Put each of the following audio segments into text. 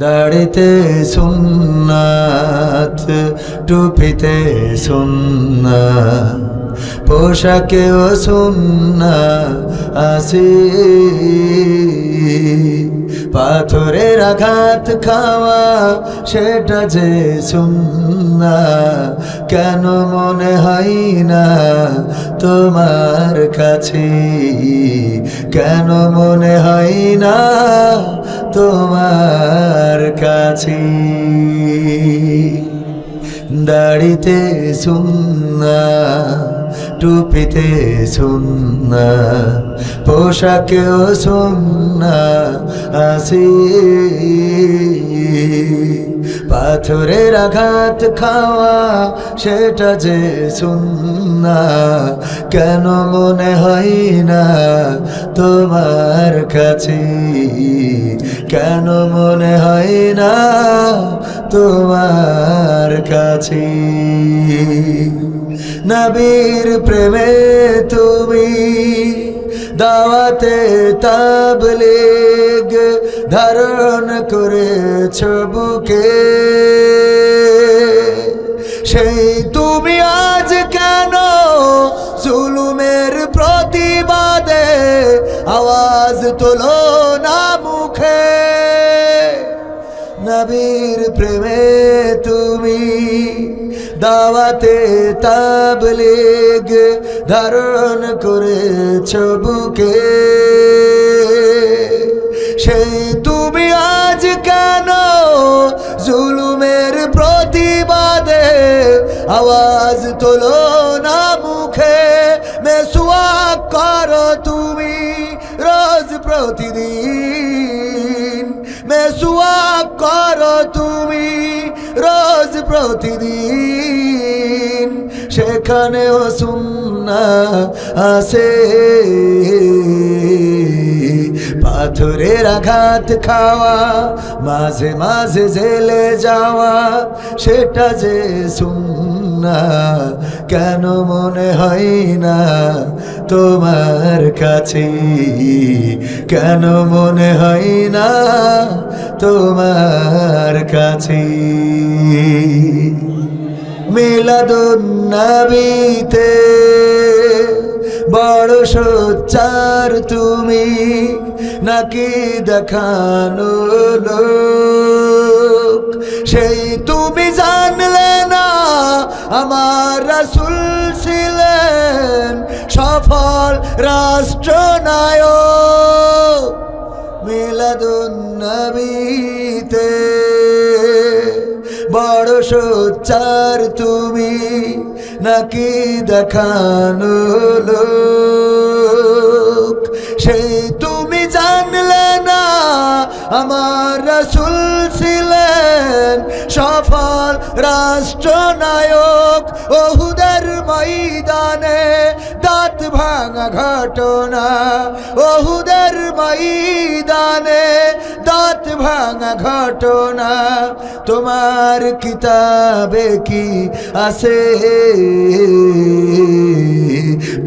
দাড়িতে সুন্নাত, টুপিতে সুন্নাত, পোশাকেও সুন্নাত আছে। পাথরের আঘাত খাওয়া সেটা যে সুন্নাত, কেন মনে হয় না তোমার কাছে? কেন মনে হয় না তোমার কাছে? দাড়িতে সুন্নাত, টুপিতে সুন্নাত, পোশাকেও সুন্নাত আছে। পাথরের আঘাত খাওয়া সেটা যে সুন্নাত, কেন মনে হয় না তোমার কাছে? কেন মনে হয় না তোমার কাছে? নবীর প্রেমে তুমি দাওয়াতে তাবলীগ ধারণ করেছ বুকে, সেই তুমি আজ কেন জুলুমের প্রতিবাদে আওয়াজ তোলো না মুখে? নবীর প্রেমে তুমি দাওয়াতে তাবলীগ ধারণ করেছ বুকে, সেই তুমি আজ কেন জুলুমের প্রতিবাদে আওয়াজ তোলো না মুখে? মেসওয়াক করো তুমি রোজ প্রতিদিন, মেসওয়াক করো তুমি রোজ প্রতিদিন, সেখানেও সুন্নাত আছে। পাথরের আঘাত খাওয়া, মাঝে মাঝে জেলে যাওয়া সেটা যে সুন্নাত, কেন মনে হয় না তোমার কাছে? কেন মনে হয় না তোমার কাছে? মিলাদুন নবীতে বড় সোচ্চার তুমি, নাকি দেখানো লোক? সেই তুমি জানলে না আমার রাসূল ছিলেন সফল রাষ্ট্রনায়ক? মিলাদুন নবীতে বড় সোচ্চার তুমি, নাকি দেখানো লোক? সেই তুমি জানলে না আমার রাসূল ছিলেন সফল রাষ্ট্রনায়ক? ওহুদের ময়দানে দাঁত ভাঙা ঘটনা, ওহুদের ময়দানে দাঁত ভাঙা ঘটনা তোমার কিতাবে কি আছে?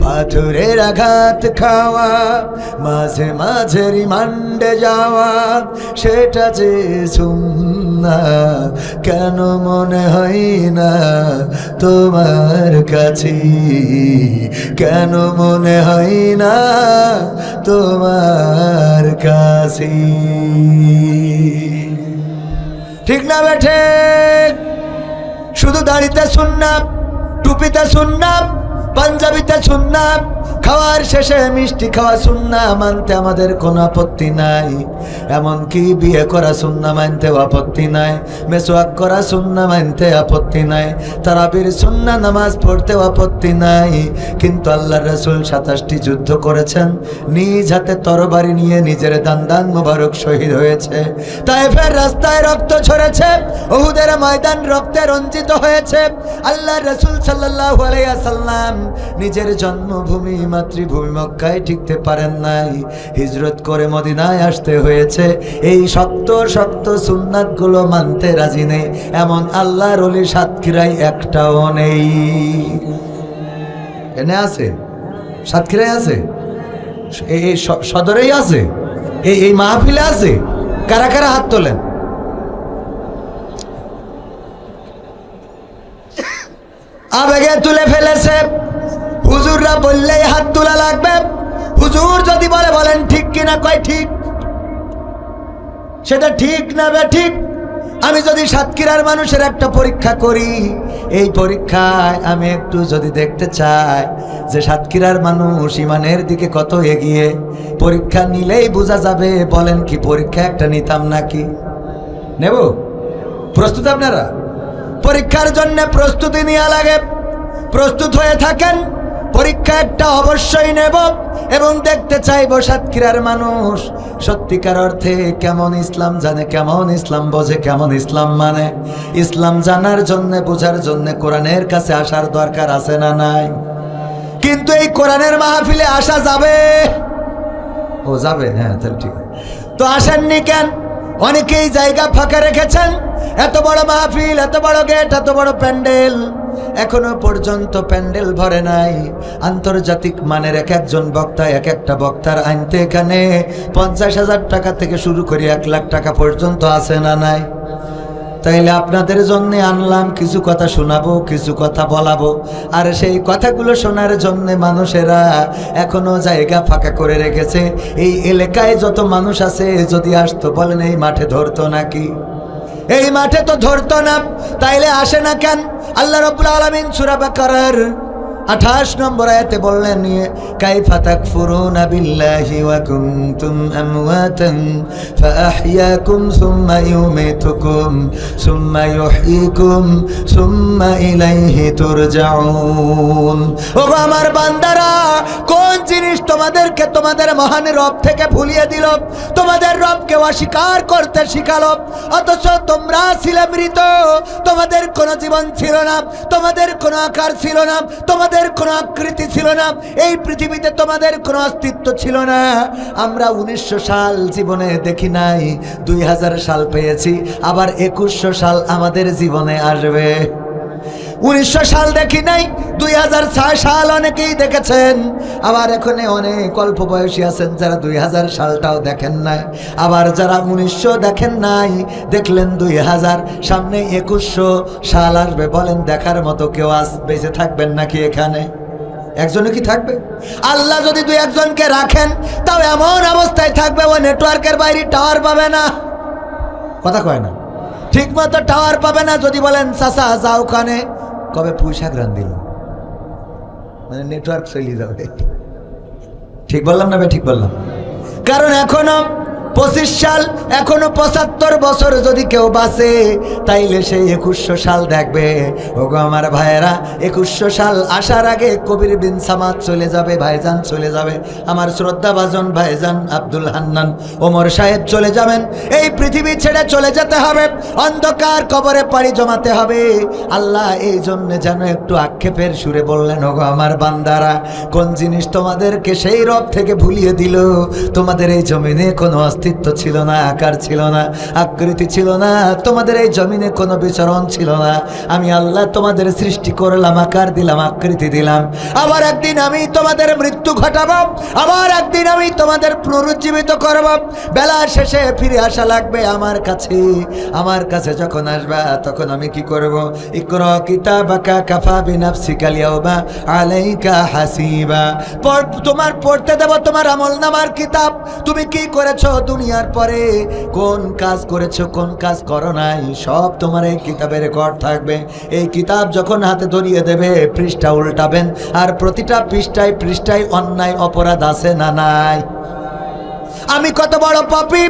পাথরের আঘাত খাওয়া, মাঝে মাঝে রিমান্ডে যাওয়া সেটা যে সুন্নাত, কেন মনে হয় না তোমার কাছে? কেন মনে হয় না তোমার কাছে? ঠিক না বেঠে? শুধু দাড়িতে সুন্নাত, টুপিতে সুন্নাত, পাঞ্জাবিতে সুন্নাত, খাওয়ার শেষে মিষ্টি খাওয়া সুন্নাত মানতে আমাদের কোনো আপত্তি নাই। এমনকি বিয়ে করা সুন্নাত মানতে আপত্তি নাই, মেসওয়াক করা সুন্নাত মানতে আপত্তি নাই, তারাবির সুন্নাত নামাজ পড়তে আপত্তি নাই। কিন্তু আল্লাহর রাসূল 27টি যুদ্ধ করেছেন, নিজ হাতে তরবারি নিয়ে নিজের দান মোবারক শহীদ হয়েছে। তায়েফের রাস্তায় রক্ত ঝরেছে, উহুদের ময়দান রক্তে রঞ্জিত হয়েছে। আল্লাহর রাসূল সাল্লাল্লাহু আলাইহি ওয়াসাল্লাম নিজের জন্মভূমি মাতৃভূমি মক্কায় টিকতে পারেন নাই, হিজরত করে মদিনায় আসতে হয়েছে। এই শক্ত শক্ত সুন্নাতগুলো মানতে রাজি নেই এমন আল্লাহর ওলি সাতক্ষীরায় একটাও নেই। এনে আছে, সাতক্ষীরায় আছে, এই সদরেই আছে, এই মাহফিলে আছে। কারা কারা হাত তোলেন? আবেগে তুলে ফেলেছে। হুজুররা বললেই হাত তোলা লাগবে। হুজুর যদি বলে বলেন ঠিক কিনা, কয় ঠিক। সেটা ঠিক না ঠিক? আমি যদি সাতক্ষীরার মানুষের একটা পরীক্ষা করি, এই পরীক্ষায় আমি একটু যদি দেখতে চাই যে সাতক্ষীরার মানুষ ইমানের দিকে কত এগিয়ে, পরীক্ষা নিলেই বোঝা যাবে। বলেন কি পরীক্ষা একটা নিতাম নাকি? নেব? প্রস্তুত আপনারা? পরীক্ষার জন্য প্রস্তুতি নেওয়া লাগে। প্রস্তুত হয়ে থাকেন, পরীক্ষা একটা অবশ্যই নেব এবং দেখতে চাইব সাতক্ষীরার মানুষ সত্যিকার অর্থে কেমন ইসলাম জানে, কেমন ইসলাম বোঝে, কেমন ইসলাম মানে। ইসলাম জানার জন্য, বোঝার জন্য কোরআনের কাছে আসার দরকার আছে না নাই? কিন্তু এই কোরআনের মাহফিলে আসা যাবে? ও যাবে, হ্যাঁ তাহলে ঠিক। তো আসেননি কেন? অনেকেই জায়গা ফাঁকা রেখেছেন। এত বড় মাহফিল, এত বড় গেট, এত বড় প্যান্ডেল, এখনো পর্যন্ত প্যান্ডেল ভরে নাই। আন্তর্জাতিক মানের এক একজন বক্তা, এক একটা বক্তার আনতে এখানে 50,000 টাকা থেকে শুরু করে 1 লাখ টাকা পর্যন্ত আছে না নাই? তাইলে আপনাদের জন্য আনলাম, কিছু কথা শোনাবো, কিছু কথা বলাবো। আর সেই কথাগুলো শোনার জন্য মানুষেরা এখনো জায়গা ফাঁকা করে রেখেছে। এই এলাকায় যত মানুষ আছে যদি আসতো, বলেন এই মাঠে ধরতো নাকি? এই মাঠে তো ধরতো না। তাইলে আসে না কেন? আল্লাহ রাব্বুল আলামিন সূরা বাকারার 28 নম্বর আয়াতে বললেন, কাইফা তাকফুরুনা বিল্লাহি ওয়া কুনতুম আমওয়াতান ফাআহইয়াকুম সুম্মা ইউমীতুকুম সুম্মা ইউহয়িকুম সুম্মা ইলাইহি তুরজাউন। ও আমার বান্দারা, কোন জিনিস তোমাদেরকে তোমাদের মহান রব থেকে ভুলিয়ে দিল? তোমাদের রবকে অস্বীকার করতে শিখালো, অথচ তোমরা ছিলে মৃত। তোমাদের কোনো জীবন ছিল না, তোমাদের কোনো আকার ছিল না, তোমাদের কোনো আকৃতি ছিল না, এই পৃথিবীতে তোমাদের কোনো অস্তিত্ব ছিল না। আমরা 1900 সাল জীবনে দেখি নাই, 2000 সাল পেয়েছি, আবার 2100 সাল আমাদের জীবনে আসবে। 1900 সাল দেখি নাই, 2006 সাল অনেকেই দেখেছেন। আবার এখানে অনেক অল্প বয়সী আছেন যারা 2000 সালটাও দেখেন নাই। আবার যারা 1900 দেখেন নাই, দেখলেন 2000, সামনে 2100 সাল আসবে। বলেন দেখার মতো কেউ বেঁচে থাকবেন নাকি এখানে? একজনে কি থাকবে? আল্লাহ যদি 2-1জনকে রাখেন, তাও এমন অবস্থায় থাকবে ও নেটওয়ার্কের বাইরে টাওয়ার পাবে না। কথা কয় না? ঠিক মতো টাওয়ার পাবে না। যদি বলেন চাচা যাও ওখানে, কবে পুঁইশাক রান দিল, মানে নেটওয়ার্ক চলে যাবে। ঠিক বললাম না? ঠিক বললাম? কারণ এখনো 25 সাল, এখনো 75 বছর যদি কেউ বাঁচে, তাইলে সেই 2100 সাল দেখবে। ওগো আমার ভাইয়েরা, 2100 সাল আসার আগে কবির বিন সামাদ চলে যাবে, ভাইজান চলে যাবে, আমার শ্রদ্ধাভাজন ভাইজান আব্দুল হান্নান ওমর সাহেব চলে যাবেন। এই পৃথিবী ছেড়ে চলে যেতে হবে, অন্ধকার কবরে পাড়ি জমাতে হবে। আল্লাহ এই জন্য যেন একটু আক্ষেপের সুরে বললেন, ওগো আমার বান্দারা, কোন জিনিস তোমাদেরকে সেই রব থেকে ভুলিয়ে দিল? তোমাদের এই জমিনে কোনো অস্তিত্ব ছিল না, আকার ছিল না, আকৃতি ছিল না, তোমাদের এই জমিনে কোনো বিচরণ ছিল না। আমি আল্লাহ তোমাদের সৃষ্টি করলাম, আকার দিলাম, আকৃতি দিলাম। আবার একদিন আমি তোমাদের মৃত্যু ঘটাবো, আবার একদিন আমি তোমাদের পুনরুজ্জীবিত করব। বেলা শেষে ফিরে আসা লাগবে আমার কাছে। আমার কাছে যখন আসবা, তখন আমি কি করব? ইকরা কিতাবাকা কাফা বিনাফসিকা আল-ইয়াওমা আলাইকা হাসিবা। তোমার পড়তে দেব তোমার আমলনামার কিতাব। তুমি কি করেছো দুনিয়ার পরে, কোন কাজ করেছো, কোন কাজ করো নাই, সব তোমার এই কিতাবে রেকর্ড থাকবে। এই কিতাব যখন হাতে ধরিয়ে দেবে, পৃষ্ঠা উল্টাবেন, আর প্রতিটা পৃষ্ঠায় পৃষ্ঠায় অন্যায় অপরাধ আছে না নাই? আমি কত বড় পাপী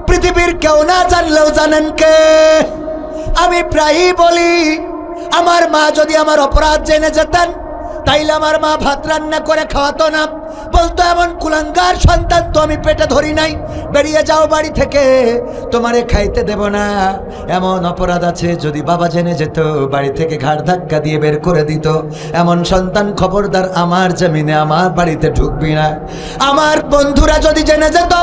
পৃথিবীর কেউ না জানলেও জানেন কে? আমি প্রায়ই বলি, আমার মা যদি আমার অপরাধ জেনে যেতেন, তাইলে আমার মা ভাত রান্না করে খাওয়াতো না। বলতো এমন কুলাঙ্গার সন্তান তো আমি পেটে ধরি নাই, বেরিয়ে যাও বাড়ি থেকে, তোমারে খাইতে দেব না। এমন অপরাধ আছে, যদি বাবা জেনে যেত, বাড়ি থেকে ঘাড় ধাক্কা দিয়ে বের করে দিত। এমন সন্তান খবরদার আমার জমিনে, আমার বাড়িতে ঢুকবি না। আমার বন্ধুরা যদি জেনে যেত,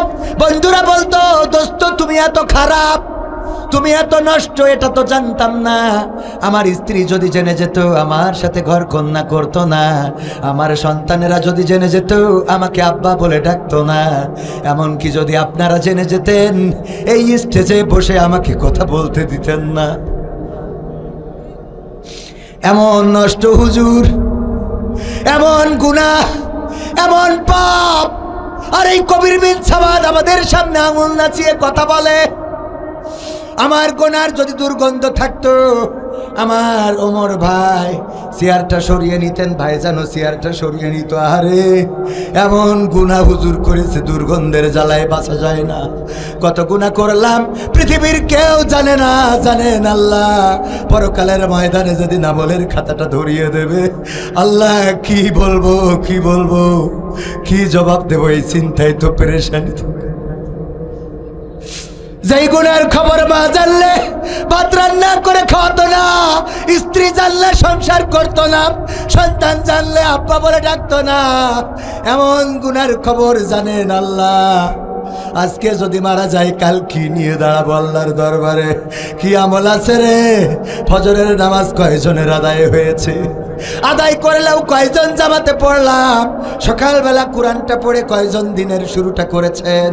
বন্ধুরা বলতো, দোস্ত তুমি এত খারাপ, তুমি এত নষ্ট, এটা তো জানতাম না। আমার স্ত্রী যদি জেনে যেত, আমার সাথে ঘর কন্যা করতো না। আমার সন্তানেরা যদি জেনে যেত, আমাকে আব্বা বলে ডাকতো না। এমনকি যদি আপনারা জেনে যেতেন, এই স্টেজে বসে আমাকে কথা বলতে দিতেন না। এমন নষ্ট হুজুর, এমন গুনাহ, এমন পাপ। আর এই কবির বিন সামাদ আমাদের সামনে আঙুল নাচিয়ে কথা বলে। আমার গোনার যদি দুর্গন্ধ থাকতো, আমার ওমর ভাই চেয়ারটা সরিয়ে নিতেন, ভাইজানও চেয়ারটা সরিয়ে নিত। আরে এমন গুনাহ হুজুর করেছে, দুর্গন্ধের জ্বালায় বাঁচা যায় না। কত গুনাহ করলাম পৃথিবীর কেউ জানে না, জানেন আল্লাহ। পরকালের ময়দানে যদি আমলের খাতাটা ধরিয়ে দেবে, আল্লাহ কি বলবো, কি বলবো, কি জবাব দেবো, এই চিন্তায় তো পেরেশানি। যেই গুণের খবর মা জানলে ভাত রান্না করে খাওয়াতো না, স্ত্রী জানলে সংসার করতো না, সন্তান জানলে আব্বা বলে ডাকতো না, এমন গুণের খবর জানেন আল্লাহ। আজকে যদি মারা যায়, কাল কি নিয়ে দাঁড়াবো আল্লাহর দরবারে? কি আমল আছে রে? ফজরের নামাজ কয়জনের আদায় হয়েছে? আদায় করলেও কয়জন জামাতে পড়লাম? সকালবেলা কোরআনটা পড়ে কয়জন দিনের শুরুটা করেছেন?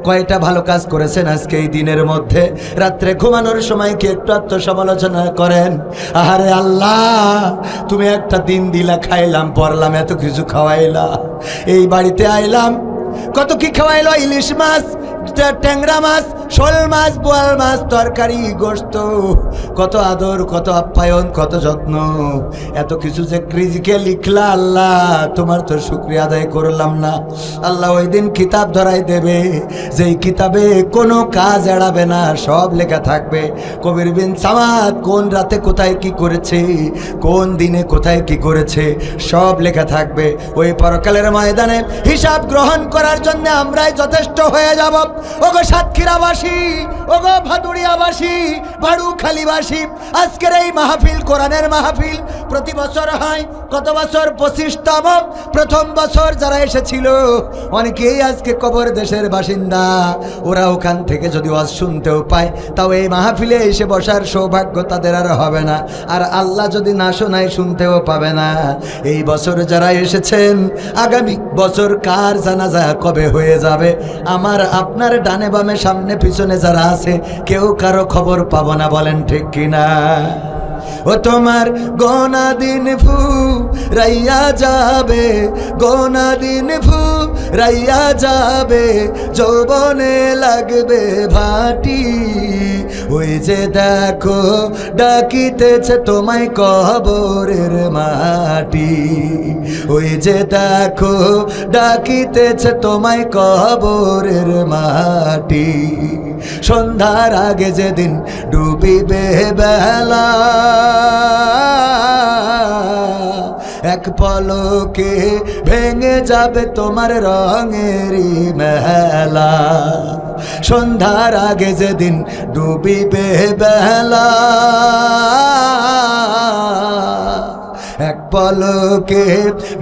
কয়টা ভালো কাজ করেছেন আজকে এই দিনের মধ্যে? রাত্রে ঘুমানোর সময় কি একটু আত্মসমালোচনা করেন? আহারে আল্লাহ, তুমি একটা দিন দিলা, খাইলাম, পড়লাম, এত কিছু খাওয়াইলা, এই বাড়িতে আইলাম, কত কি খাওয়াইলো, ইলিশ মাছ, ট্যাংরা মাছ, শোল মাছ, বোয়াল মাছ, তরকারি, গোশত, কত আদর, কত আপ্যায়ন, কত যত্ন, এত কিছু যে রিজিকে লিখলা আল্লাহ, তোমার তো শুকরিয়া আদায় করলাম না। আল্লাহ ওই দিন কিতাব ধরাই দেবে, যেই কিতাবে কোনো কাজ এড়াবে না, সব লেখা থাকবে। কবির বিন সামাদ কোন রাতে কোথায় কি করেছে, কোন দিনে কোথায় কি করেছে, সব লেখা থাকবে। ওই পরকালের ময়দানে হিসাব গ্রহণ করার জন্য আমরাই যথেষ্ট হয়ে যাব। ওগো সাতক্ষীরাবাসী, ওগো ভাদুড়িয়াবাসী, ভাড়ুখালীবাসী, আজকের এই মাহফিল, কোরআনের মাহফিল প্রতি বছর হয়। কত বছর? 25তম। প্রথম বছর যারা এসেছিল অনেকেই আজকে কবর দেশের বাসিন্দা। ওরা ওখান থেকে যদি ওয়াজ শুনতেও পায়, তাও এই মাহফিলে এসে বসার সৌভাগ্য তাদের আর হবে না। আর আল্লাহ যদি না শোনায়, শুনতেও পাবে না। এই বছর যারা এসেছেন, আগামী বছর কার জানাজা কবে হয়ে যাবে, আমার আপনার ডানে বামে সামনে পিছনে যারা আছে, কেউ কারো খবর পাবো না। বলেন ঠিক কিনা? ও তোমার গোনা দিন ফু রাইয়া যাবে, গোনা দিন ফু রাইয়া যাবে, যৌবনে লাগবে ভাটি। ওই যে দেখো ডাকিতেছে তোমায় কবরের মাটি, ওই যে দেখো ডাকিতেছে তোমায় কবরের মাটি। সন্ধ্যার আগে যেদিন ডুবিবে বেলা, এক পলকে ভেঙে যাবে তোমার রঙেরই মেলা। সন্ধ্যার আগে যেদিন ডুবিবে বেলা, এক পলকে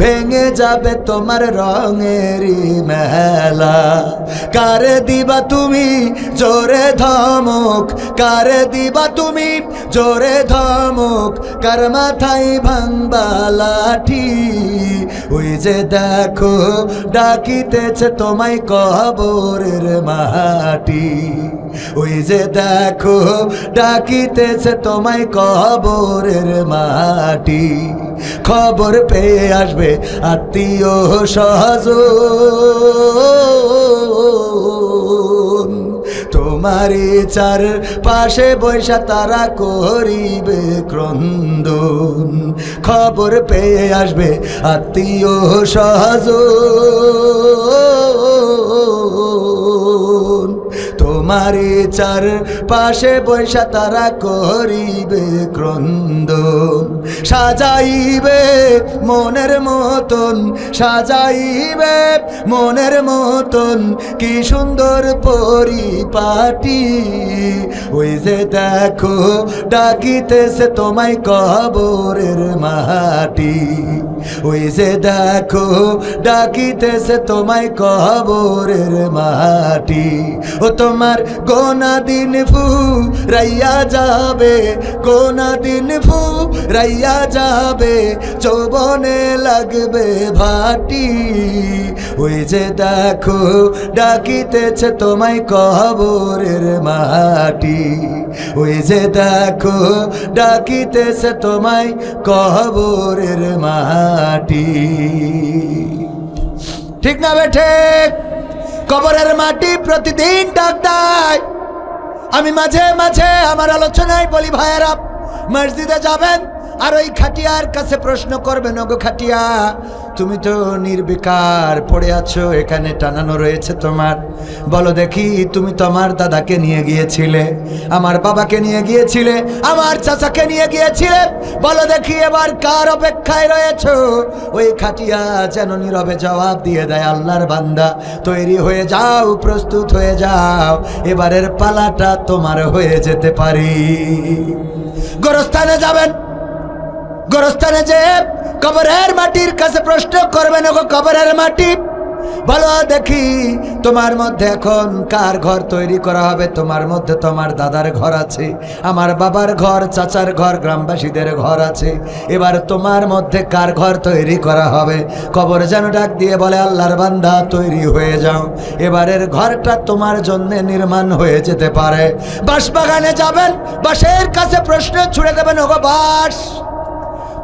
ভেঙে যাবে তোমার রঙেরই মেলা। কারে দিবা তুমি জোরে ধমক, কারে দিবা তুমি জোরে ধমক, কার মাথায় ভাঙবা লাঠি। ওই যে দেখো ডাকিতেছে তোমায় কবরের মাটি, ওই যে দেখো ডাকিতেছে তোমায় কবরের মাটি। খবর পেয়ে আসবে আত্মীয় স্বজন, তোমারই চার পাশে বৈশা তারা করিবে ক্রন্দন। খবর পেয়ে আসবে আত্মীয় স্বজন, তোমারই চার পাশে বৈশা তারা করিবে ক্রন্দন। সাজাইবে মনের মতন, সাজাইবে মনের মতন, কি সুন্দর পরিপাটি। ওই যে দেখো ডাকিতেছে তোমায় কবরের মাটি, ওই যে দেখো ডাকিতেছে তোমায় কবরের মাটি, ও তোমার গোনা দিন ফু রাইয়া যাবে, গোনা দিন ফু রাইয়া যাবে, যৌবনে লাগবে ভাটি। ওই যে দেখো ডাকিতেছে তোমায় কবরের মাটি, ওই যে দেখো ডাকিতেছে তোমায় কবরের মাটি। ঠিক না বেঠে? কবরের মাটি প্রতিদিন ডাক দেয়। আমি মাঝে মাঝে আমার আলোচনায় বলি, ভাইয়েরা মসজিদে যাবেন আর ওই খাটিয়ার কাছে প্রশ্ন করবেন, ওগো খাটিয়া তুমি তো নির্বিকার পড়ে আছো, এখানে টানানো রয়েছে তোমার, বলো দেখি তুমি তোমার দাদাকে নিয়ে গিয়েছিলে, আমার বাবাকে নিয়ে গিয়েছিলে, আমার চাচাকে নিয়ে গিয়েছিলে, বলো দেখি এবার কার অপেক্ষায় রয়েছো? ওই খাটিয়া যেন নীরবে জবাব দিয়ে দেয়, আল্লাহর বান্দা তৈরি হয়ে যাও, প্রস্তুত হয়ে যাও, এবারের পালাটা তোমার হয়ে যেতে পারি। গোরস্থানে যাবেন, গোরস্থানে যে কবরের মাটির কাছে প্রশ্ন করবেন, ওগো কবরের মাটি বলো দেখি তোমার মধ্যে এখন কার ঘর তৈরি করা হবে? তোমার মধ্যে তোমার দাদার ঘর আছে, আমার বাবার ঘর, চাচার ঘর, গ্রামবাসীদের ঘর আছে, এবার তোমার মধ্যে কার ঘর তৈরি করা হবে? কবর যেন ডাক দিয়ে বলে, আল্লাহর বান্দা তৈরি হয়ে যাও, এবারের ঘরটা তোমার জন্য নির্মাণ হয়ে যেতে পারে। বাঁশবাগানে যাবেন, বাঁশের কাছে প্রশ্ন ছুড়ে দেবেন, ওগো বাঁশ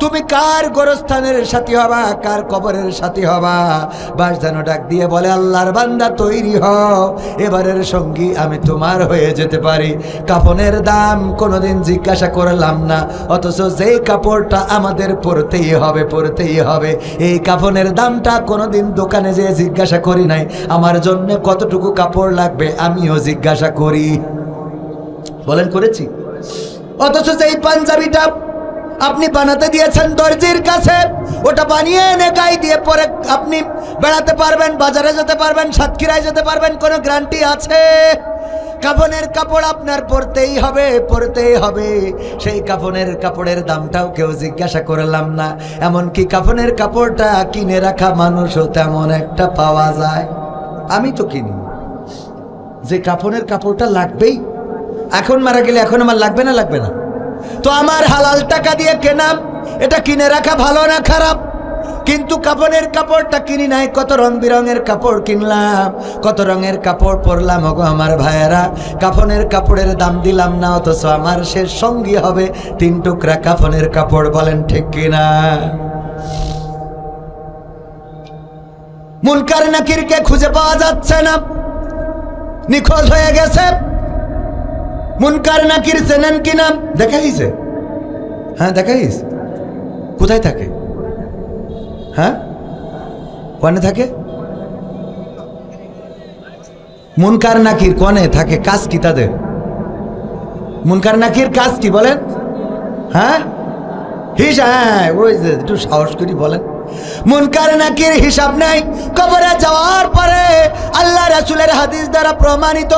তুমি কার গোরস্থানের সাথী হবা, কার কবরের সাথী হবা? বাঁশ যেন ডাক দিয়ে বলে, আল্লাহর বান্দা তৈরি হও, এবারের সঙ্গী আমি তোমার হয়ে যেতে পারি। কাফনের দাম কোনোদিন জিজ্ঞাসা করলাম না, অথচ যেই কাপড়টা আমাদের পরতেই হবে, পরতেই হবে, এই কাফনের দামটা কোনোদিন দোকানে যেয়ে জিজ্ঞাসা করি নাই, আমার জন্য কতটুকু কাপড় লাগবে আমিও জিজ্ঞাসা করি। বলেন করেছি? অথচ যেই পাঞ্জাবিটা আপনি বানাতে দিয়েছেন দর্জির কাছে, ওটা বানিয়ে এনে গায়ে দিয়ে পরে আপনি বেড়াতে পারবেন, বাজারে যেতে পারবেন, সাতক্ষীরায় যেতে পারবেন, কোনো গ্যারান্টি আছে? কাফনের কাপড় আপনার পরতেই হবে, পরতেই হবে। সেই কাফনের কাপড়ের দামটাও কেউ জিজ্ঞাসা করলাম না, এমনকি কাফনের কাপড়টা কিনে রাখা মানুষও তেমন একটা পাওয়া যায়। আমি তো কিনি, যে কাফনের কাপড়টা লাগবেই, এখন মারা গেলে এখন আমার লাগবে না, লাগবে না তো আমার হালাল টাকা দিয়ে কেনা, এটা কিনে রাখা ভালো না খারাপ? কিন্তু কাফনের কাপড়টা কিনি নাই, কত রং বেরঙের কাপড় কিনলাম, কত রঙের কাপড় পরলাম, ওগো আমার ভাইয়েরা, কাফনের কাপড়ের দাম দিলাম না, অথচ আমার শেষ সঙ্গী হবে 3 টুকরা কাফনের কাপড়। বলেন ঠিক কিনা? মুনকার নাকিরকে খুঁজে পাওয়া যাচ্ছে না, নিখোঁজ হয়ে গেছে। মুনকার নাকির চেনেন কি নাম? দেখাইছে? হ্যাঁ দেখাইস। কোথায় থাকে? হ্যাঁ কোনে থাকে? মুনকার নাকির কোনে থাকে? কাজ কি তাদের? মুনকার নাকির কাজ কি বলেন? হ্যাঁ হ্যাঁ ওই যে একটু সাহস করি বলেন। মুনকার নাকির হিসাব নাই। কবরে যাওয়ার পরে আল্লাহ রাসূলের হাদিস দ্বারা প্রমাণিত,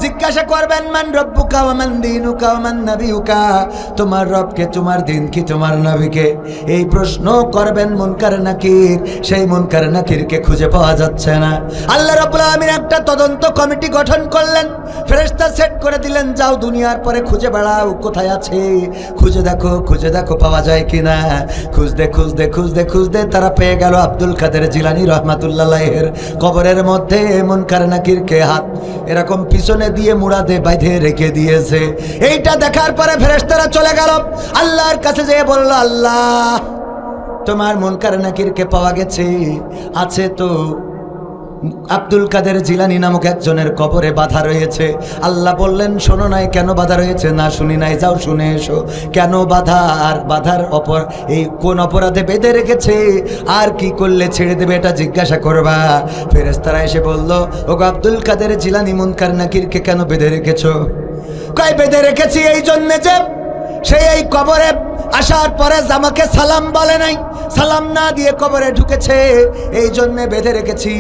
জিজ্ঞাসা করবেন মান রব্বুকা ওয়া মান দীনুকা ওয়া মান নাবিয়ুকা, তোমার রবকে, তোমার দিন কি, তোমার নবীকে, এই প্রশ্ন করবেন মুনকার নাকির। সেই মুনকার নাকিরকে খুঁজে পাওয়া যাচ্ছে না। আল্লাহ রাব্বুল আলামিন একটা তদন্ত কমিটি গঠন করলেন, ফেরেশতা সেট করে দিলেন, যাও দুনিয়ার পরে খুঁজে বেড়াও, কোথায় আছে খুঁজে দেখো, খুঁজে দেখো পাওয়া যায় কিনা। খুঁজতে খুঁজতে খুঁজতে খুঁজতে তারা পেয়ে গেল আব্দুল কাদের জিলানী রহমাতুল্লাহ আলাইহির কবরের মধ্যে মুনকার নাকিরকে হাত এরকম পিছনে দিয়ে মুড়াতে বাইধে রেখে দিয়েছে। এইটা দেখার পরে ফেরেশতারা চলে গেল আল্লাহর কাছে, যেয়ে বলল, আল্লাহ তোমার মুনকার নাকিরকে পাওয়া গেছে, আছে তো আব্দুল কাদের জিলানী নামক একজনের কবরে বাধা রয়েছে। আল্লাহ বললেন, শোনো নাই কেন বাধা রয়েছে? না শুনি নাই, যাও শুনে এসো কেন বাধা, আর বাধার এই কোন অপরাধে বেঁধে রেখেছে, আর কি করলে ছেড়ে দেবে এটা জিজ্ঞাসা করবা। ফেরেশতারা এসে বলল, ওগো আব্দুল কাদের জিলানী মুনকার নাকিরকে কেন বেঁধে রেখেছো? কয় বেঁধে রেখেছি এই জন্যে যে সেই এই কবরে আসার পরে আমাকে সালাম বলে নাই, সালাম না দিয়ে কবরে ঢুকেছে, এই জন্যে বেঁধে রেখেছি।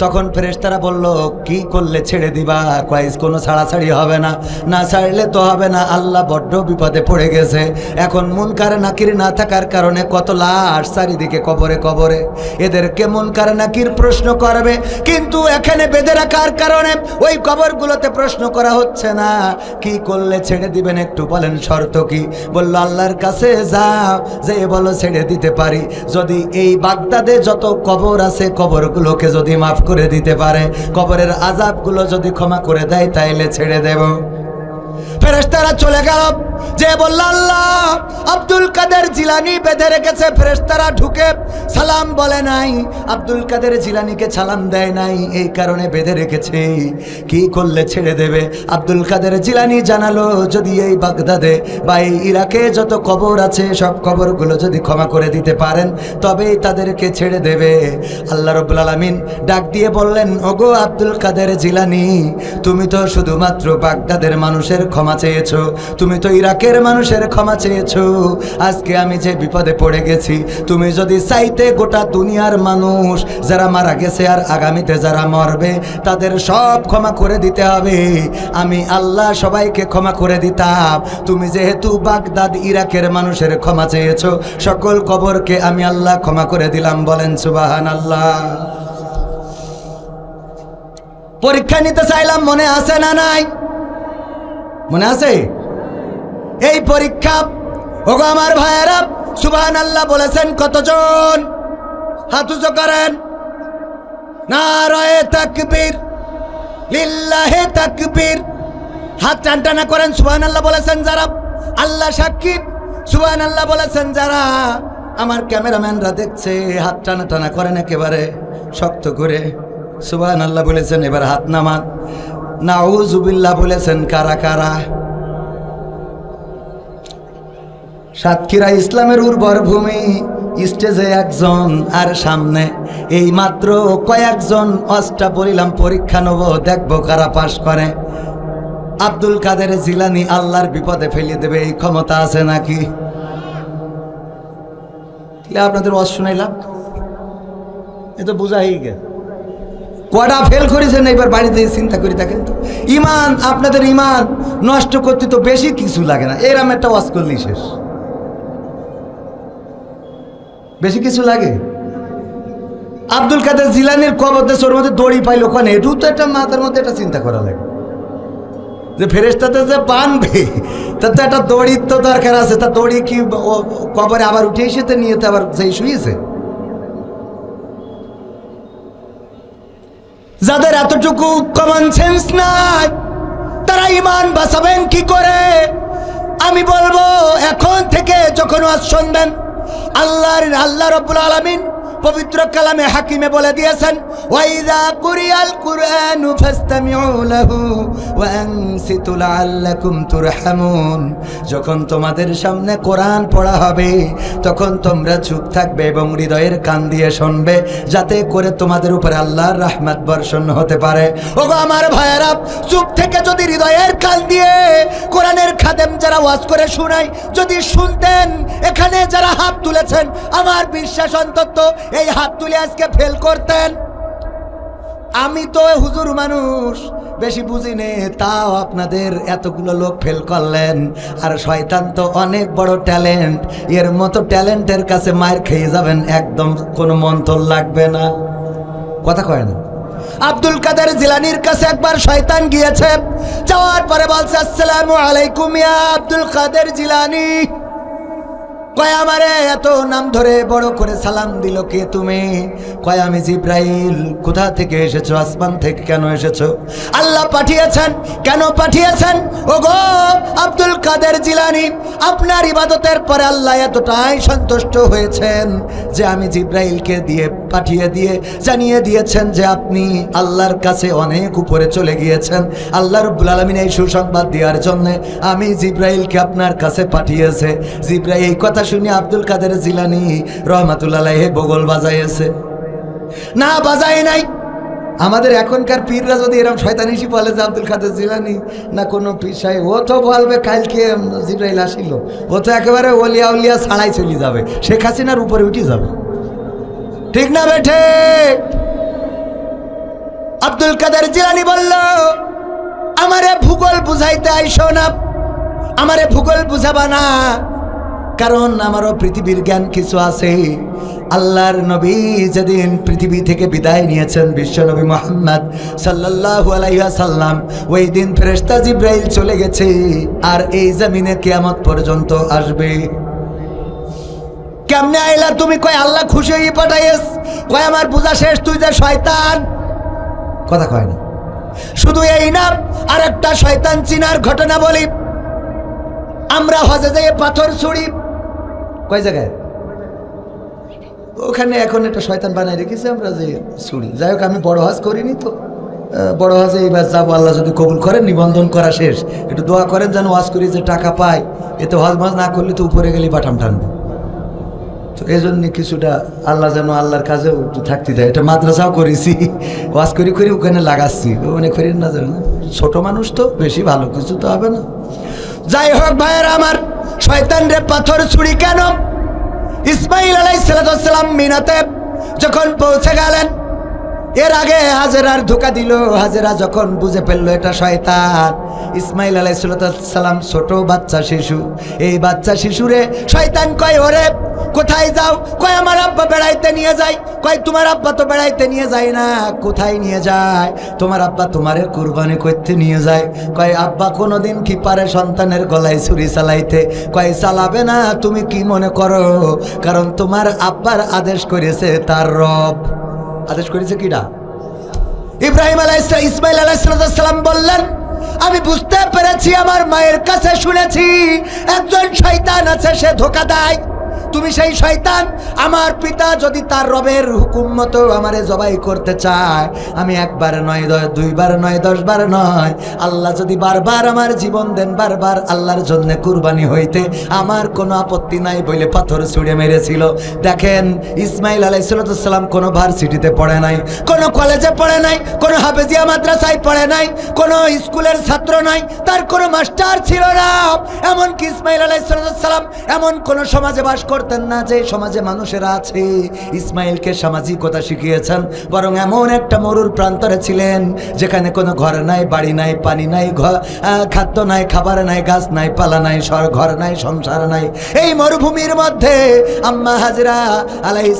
তখন ফেরেশতারা বলল, কি করলে ছেড়ে দিবা? কয়েস কোনো ছাড়াছাড়ি হবে না, না ছাড়লে তো হবে না, আল্লাহ বড্ড বিপদে পড়ে গেছে। এখন মুনকার নাকির না থাকার কারণে কত লাশ চারিদিকে কবরে কবরে, এদেরকে মুনকার নাকির প্রশ্ন করবে, কিন্তু এখানে বেঁধে রাখার কারণে ওই কবরগুলোতে প্রশ্ন করা হচ্ছে না। কি করলে ছেড়ে দিবেন একটু বলেন, শর্ত কি? বলল, আল্লাহর কাছে যাও, যে বলো ছেড়ে দিতে পারি। যদি এই বাগদাদে যত কবর আছে কবরগুলোকে যদি মাফ করে দিতে পারে, কবরের আযাবগুলো যদি ক্ষমা করে দেয়, তাইলে ছেড়ে দেব। ফেরেশতারা চলে গেল, যে বলল, আল্লাহ আব্দুল কাদের জিলানী বেঁধে রেখেছে। ফেরেশতারা ঢুকে সালাম বলে নাই, আব্দুল কাদের জিলানীকে সালাম দেয় নাই, এই কারণে বেঁধে রেখেছে। কি করলে ছেড়ে দেবে? আব্দুল কাদের জিলানী জানালো, যদি এই বাগদাদে বা এই ইরাকে যত কবর আছে সব কবরগুলো যদি ক্ষমা করে দিতে পারেন, তবেই তাদেরকে ছেড়ে দেবে। আল্লাহ রাব্বুল আলামিন ডাক দিয়ে বললেন, ওগো আব্দুল কাদের জিলানী, তুমি তো শুধুমাত্র বাগদাদের মানুষের ক্ষমা চেয়েছো, তুমি তো ইরাকের মানুষের ক্ষমা চেয়েছো। আজকে আমি যে বিপদে পড়ে গেছি, তুমি যদি চাইতে গোটা দুনিয়ার মানুষ যারা মারা গেছে আর আগামীতে যারা মরবে তাদের সব ক্ষমা করে দিতে হবে, আমি আল্লাহ সবাইকে ক্ষমা করে দিতাম। তুমি যেহেতু বাগদাদ ইরাকের মানুষের ক্ষমা চেয়েছো, সকল কবরকে আমি আল্লাহ ক্ষমা করে দিলাম। বলেন সুবহানাল্লাহ। পরীক্ষা নিতে চাইলাম, মনে আছে না নাই? মনে আছে? এই পরীক্ষা, ওগো আমার ভাইয়েরা, সুবহানাল্লাহ বলেছেন কতজন? হাত উঁচু করেন। নারায়ে তাকবীর, লিল্লাহি তাকবীর। হাত টানটানা করেন। সুবহানাল্লাহ বলেছেন যারা, আল্লাহ সাক্ষী, সুবহানাল্লাহ বলেছেন যারা। আমার ক্যামেরাম্যানরা দেখছে, হাত টানা টানা করেন একেবারে শক্ত করে। সুবহানাল্লাহ বলেছেন। এবার হাত নামান। নাউযুবিল্লাহ বলেছেন কারা কারা? সাতক্ষীরা ইসলামের উর্বর ভূমি, স্টেজে একজন আর সামনে এই মাত্র কয়েকজন। অষ্টা বলিলাম পরীক্ষা নেব, দেখবো কারা পাশ করে। আব্দুল কাদের জিলানী আল্লাহর বিপদে ফেলিয়ে দেবে, এই ক্ষমতা আছে নাকি? আপনাদের ওয়াজ শুনাইলাম, এ তো বুঝাই গে। কটা ফেল করেছেন এবার বাড়িতে চিন্তা করি থাকেন তো। ইমান, আপনাদের ইমান নষ্ট করতে তো বেশি কিছু লাগে না, এরম একটা ওয়াজ করলেই শেষ। বেশি কিছু লাগে? আব্দুল কাদের জিলানীর কবর দেশে ওর মধ্যে দড়ি পাইল ওখানে, এটু তো একটা মাথার মধ্যে একটা চিন্তা করা লাগে, যে ফেরেশতাতে যে বানবে তার তো একটা দড়ির তো দরকার আছে। তা দড়ি কি কবরে আবার উঠে এসে তো নিয়ে তো আবার সেই শুয়েছে? যাদের এতটুকু কমন সেন্স নাই, তারা ইমান বাঁচাবেন কি করে? আমি বলবো, এখন থেকে যখন ওয়াজ শুনবেন, আল্লাহ রাব্বুল আলামিন পবিত্র কালামে হাকিমে বলে দিয়েছেন, ওয়াইযা কুরিয়াল কুরআনু ফাসতামিউ লাহু ওয়া আনসিতু লাআল্লাকুম তুরহামুন। যখন তোমাদের সামনে কোরআন পড়া হবে, তখন তোমরা চুপ থাকবে এবং হৃদয়ের কান দিয়ে শুনবে, যাতে করে তোমাদের উপরে আল্লাহর রহমত বর্ষণ হতে পারে। ওগো আমার ভাইয়েরা, চুপ থেকে যদি হৃদয়ের কান দিয়ে কোরআনের খাদেম যারা ওয়াজ করে শোনায় যদি শুনতেন, এখানে যারা হাত তুলেছেন, আমার বিশ্বাস অন্তত এই হাত তুলে আজকে ফেল করতেন। আমি তো হুজুর মানুষ, বেশি বুঝি নে, তাও আপনাদের এতগুলো লোক ফেল করলেন। আর শয়তান তো অনেক বড় ট্যালেন্ট, এর মতো ট্যালেন্টের কাছে মার খেয়ে যাবেন, একদম কোনো মন্তর লাগবে না। কথা কয় না? আব্দুল কাদের জিলানীর কাছে একবার শয়তান গিয়েছে, যাওয়ার পরে বলছে, আসসালামু আলাইকুম ইয়া আব্দুল কাদের জিলানী। কয় আমারে এত নাম ধরে বড় করে সালাম দিল কে তুমি? কয় আমি জিব্রাইল। কোথা থেকে এসেছো? আসমান থেকে। কেন এসেছো? আল্লাহ পাঠিয়েছেন। কেন পাঠিয়েছেন? ওগো আব্দুল কাদের জিলানী, আপনার ইবাদতের পরে আল্লাহ এতটাই সন্তুষ্ট হয়েছেন যে আমি জিব্রাইলকে পাঠিয়ে দিয়ে জানিয়ে দিয়েছেন যে আপনি আল্লাহর কাছে অনেক উপরে চলে গিয়েছেন। আল্লাহ রাব্বুল আলামিন এই সুসংবাদ দেওয়ার জন্য আমি জিব্রাইলকে আপনার কাছে পাঠিয়েছে। জিব্রাইল এই কথা শুনে আব্দুল কাদের জিলানী রহমাতুল্লাহ আলাইহি বগল বাজাইছে। না, বাজায় নাই। আমাদের এখনকার পীররা যদি এরকম শয়তানিসি বলে যে আব্দুল কাদের জিলানী না কোনো পীর সাহেব, ও তো বলবে কালকে জিব্রাইল আসিল, ও তো একেবারে ওলিয়া উলিয়া ছাড়াই চলে যাবে, শেখ হাসিনার উপরে উঠে যাবে। ঠিক না বেঠে? আব্দুল কাদের জিলানী বলল, আমারে ভূগোল বুঝাইতে আইসো না, আমারে ভূগোল বুঝাবা না, কারণ আমারও পৃথিবীর জ্ঞান কিছু আছে। আল্লাহর নবী যেদিন পৃথিবী থেকে বিদায় নিয়েছেন, বিশ্ব নবী মুহাম্মদ সাল্লাল্লাহু আলাইহি ওয়াসাল্লাম, ওই দিন ফেরেশতা জিবরাইল চলে গেছে, আর এই জমিনে কিয়ামত পর্যন্ত আসবে। কেমনে আইলা তুমি? কয় আল্লাহ খুশি হয়ে পাঠাইস। কয় আমার বুঝা শেষ, তুই যে শয়তান। কথা কয় না। শুধু এই না, আর একটা শয়তান চিনার ঘটনা বলি। আমরা হজে যাই পাথর ছুড়ি, কয় জায়গায়? ওখানে এখন একটা শয়তান বানাই রেখেছে, আমরা যে ছুড়ি। যাই হোক, আমি বড় হজ করিনি তো, বড় হজে এইবার যাবো, আল্লাহ যদি কবুল করেন। নিবন্ধন করা শেষ, একটু দোয়া করেন যেন ওয়াজ করি যে টাকা পাই। এতে হজ মজ না করলে তো উপরে গেলে বাটাম টানবো। তো এই জন্য কিছুটা আল্লাহ যেন আল্লাহর কাজেও একটু থাকতে দেয়। এটা মাদ্রাসাও করেছি, ওয়াজ করি করি ওখানে লাগাচ্ছি। মনে করেন না যেন ছোট মানুষ তো, বেশি ভালো কিছু তো হবে না। যাই হোক ভাইয়েরা আমার, শয়তান রে পাথর ছুরি কেন? ইসমাইল আলাইহিস সালাম মিনাতে যখন পৌঁছে গেলেন, এর আগে হাজেরার ধোঁকা দিল। হাজেরা যখন বুঝে ফেললো এটা শয়তান, ইসমাইল আলাইহিস সালাম ছোট বাচ্চা শিশু, এই বাচ্চা শিশুরে শয়তান কয়, ওরে কোথায় যাও? কয় আমার আব্বা বেড়াইতে নিয়ে যায়। কয় তোমার আব্বা তো বেড়াইতে নিয়ে যায় না। কোথায় নিয়ে যায়? তোমার আব্বা তোমারে কুরবানি করতে নিয়ে যায়। কয় আব্বা কোনোদিন কি পারে সন্তানের গলায় ছুরি চালাইতে? কয় চালাবে না। তুমি কি মনে করো? কারণ তোমার আব্বার আদেশ করেছে তার রব। আদেশ করেছে কিনা? ইব্রাহিম আলাইহিস সালাম, ইসমাইল আলাইহিস সালাম বললেন, আমি বুঝতে পেরেছি, আমার মায়ের কাছে শুনেছি একজন শয়তান আছে, সে ধোঁকা দেয়। তুমি সেই শয়তান। আমার পিতা যদি তার রবের হুকুম মতো আমারে জবাই করতে চায়, আমি একবার নয়, দুইবার নয়, 10 বার নয়, আল্লাহ যদি বারবার আমার জীবন দেন, বারবার আল্লাহর জন্য কুরবানি হইতে আমার কোনো আপত্তি নাই বলে পাথর ছুঁড়ে মেরেছিল। দেখেন, ইসমাইল আলাইহিস সালাম কোনো ভার্সিটিতে পড়ে নাই, কোনো কলেজে পড়ে নাই, কোনো হাফেজিয়া মাদ্রাসায় পড়ে নাই, কোনো স্কুলের ছাত্র নাই, তার কোনো মাস্টার ছিল না। এমনকি ইসমাইল আলাইহিস সালাম এমন কোনো সমাজে বাস করতেন না যে সমাজে মানুষেরা আছে। ইসমাইলকে সামাজিকতা শিখিয়েছেন, বরং এমন একটা মরুর প্রান্তরে ছিলেন যেখানে কোনো ঘর নাই, বাড়ি নাই, পানি নাই, খাদ্য নাই, খাবার নাই, গাছ নাই, পালা নাই, ঘর নাই, সংসার নাই। এই মরুভূমির মধ্যে আম্মা হাজরা আলাইহিস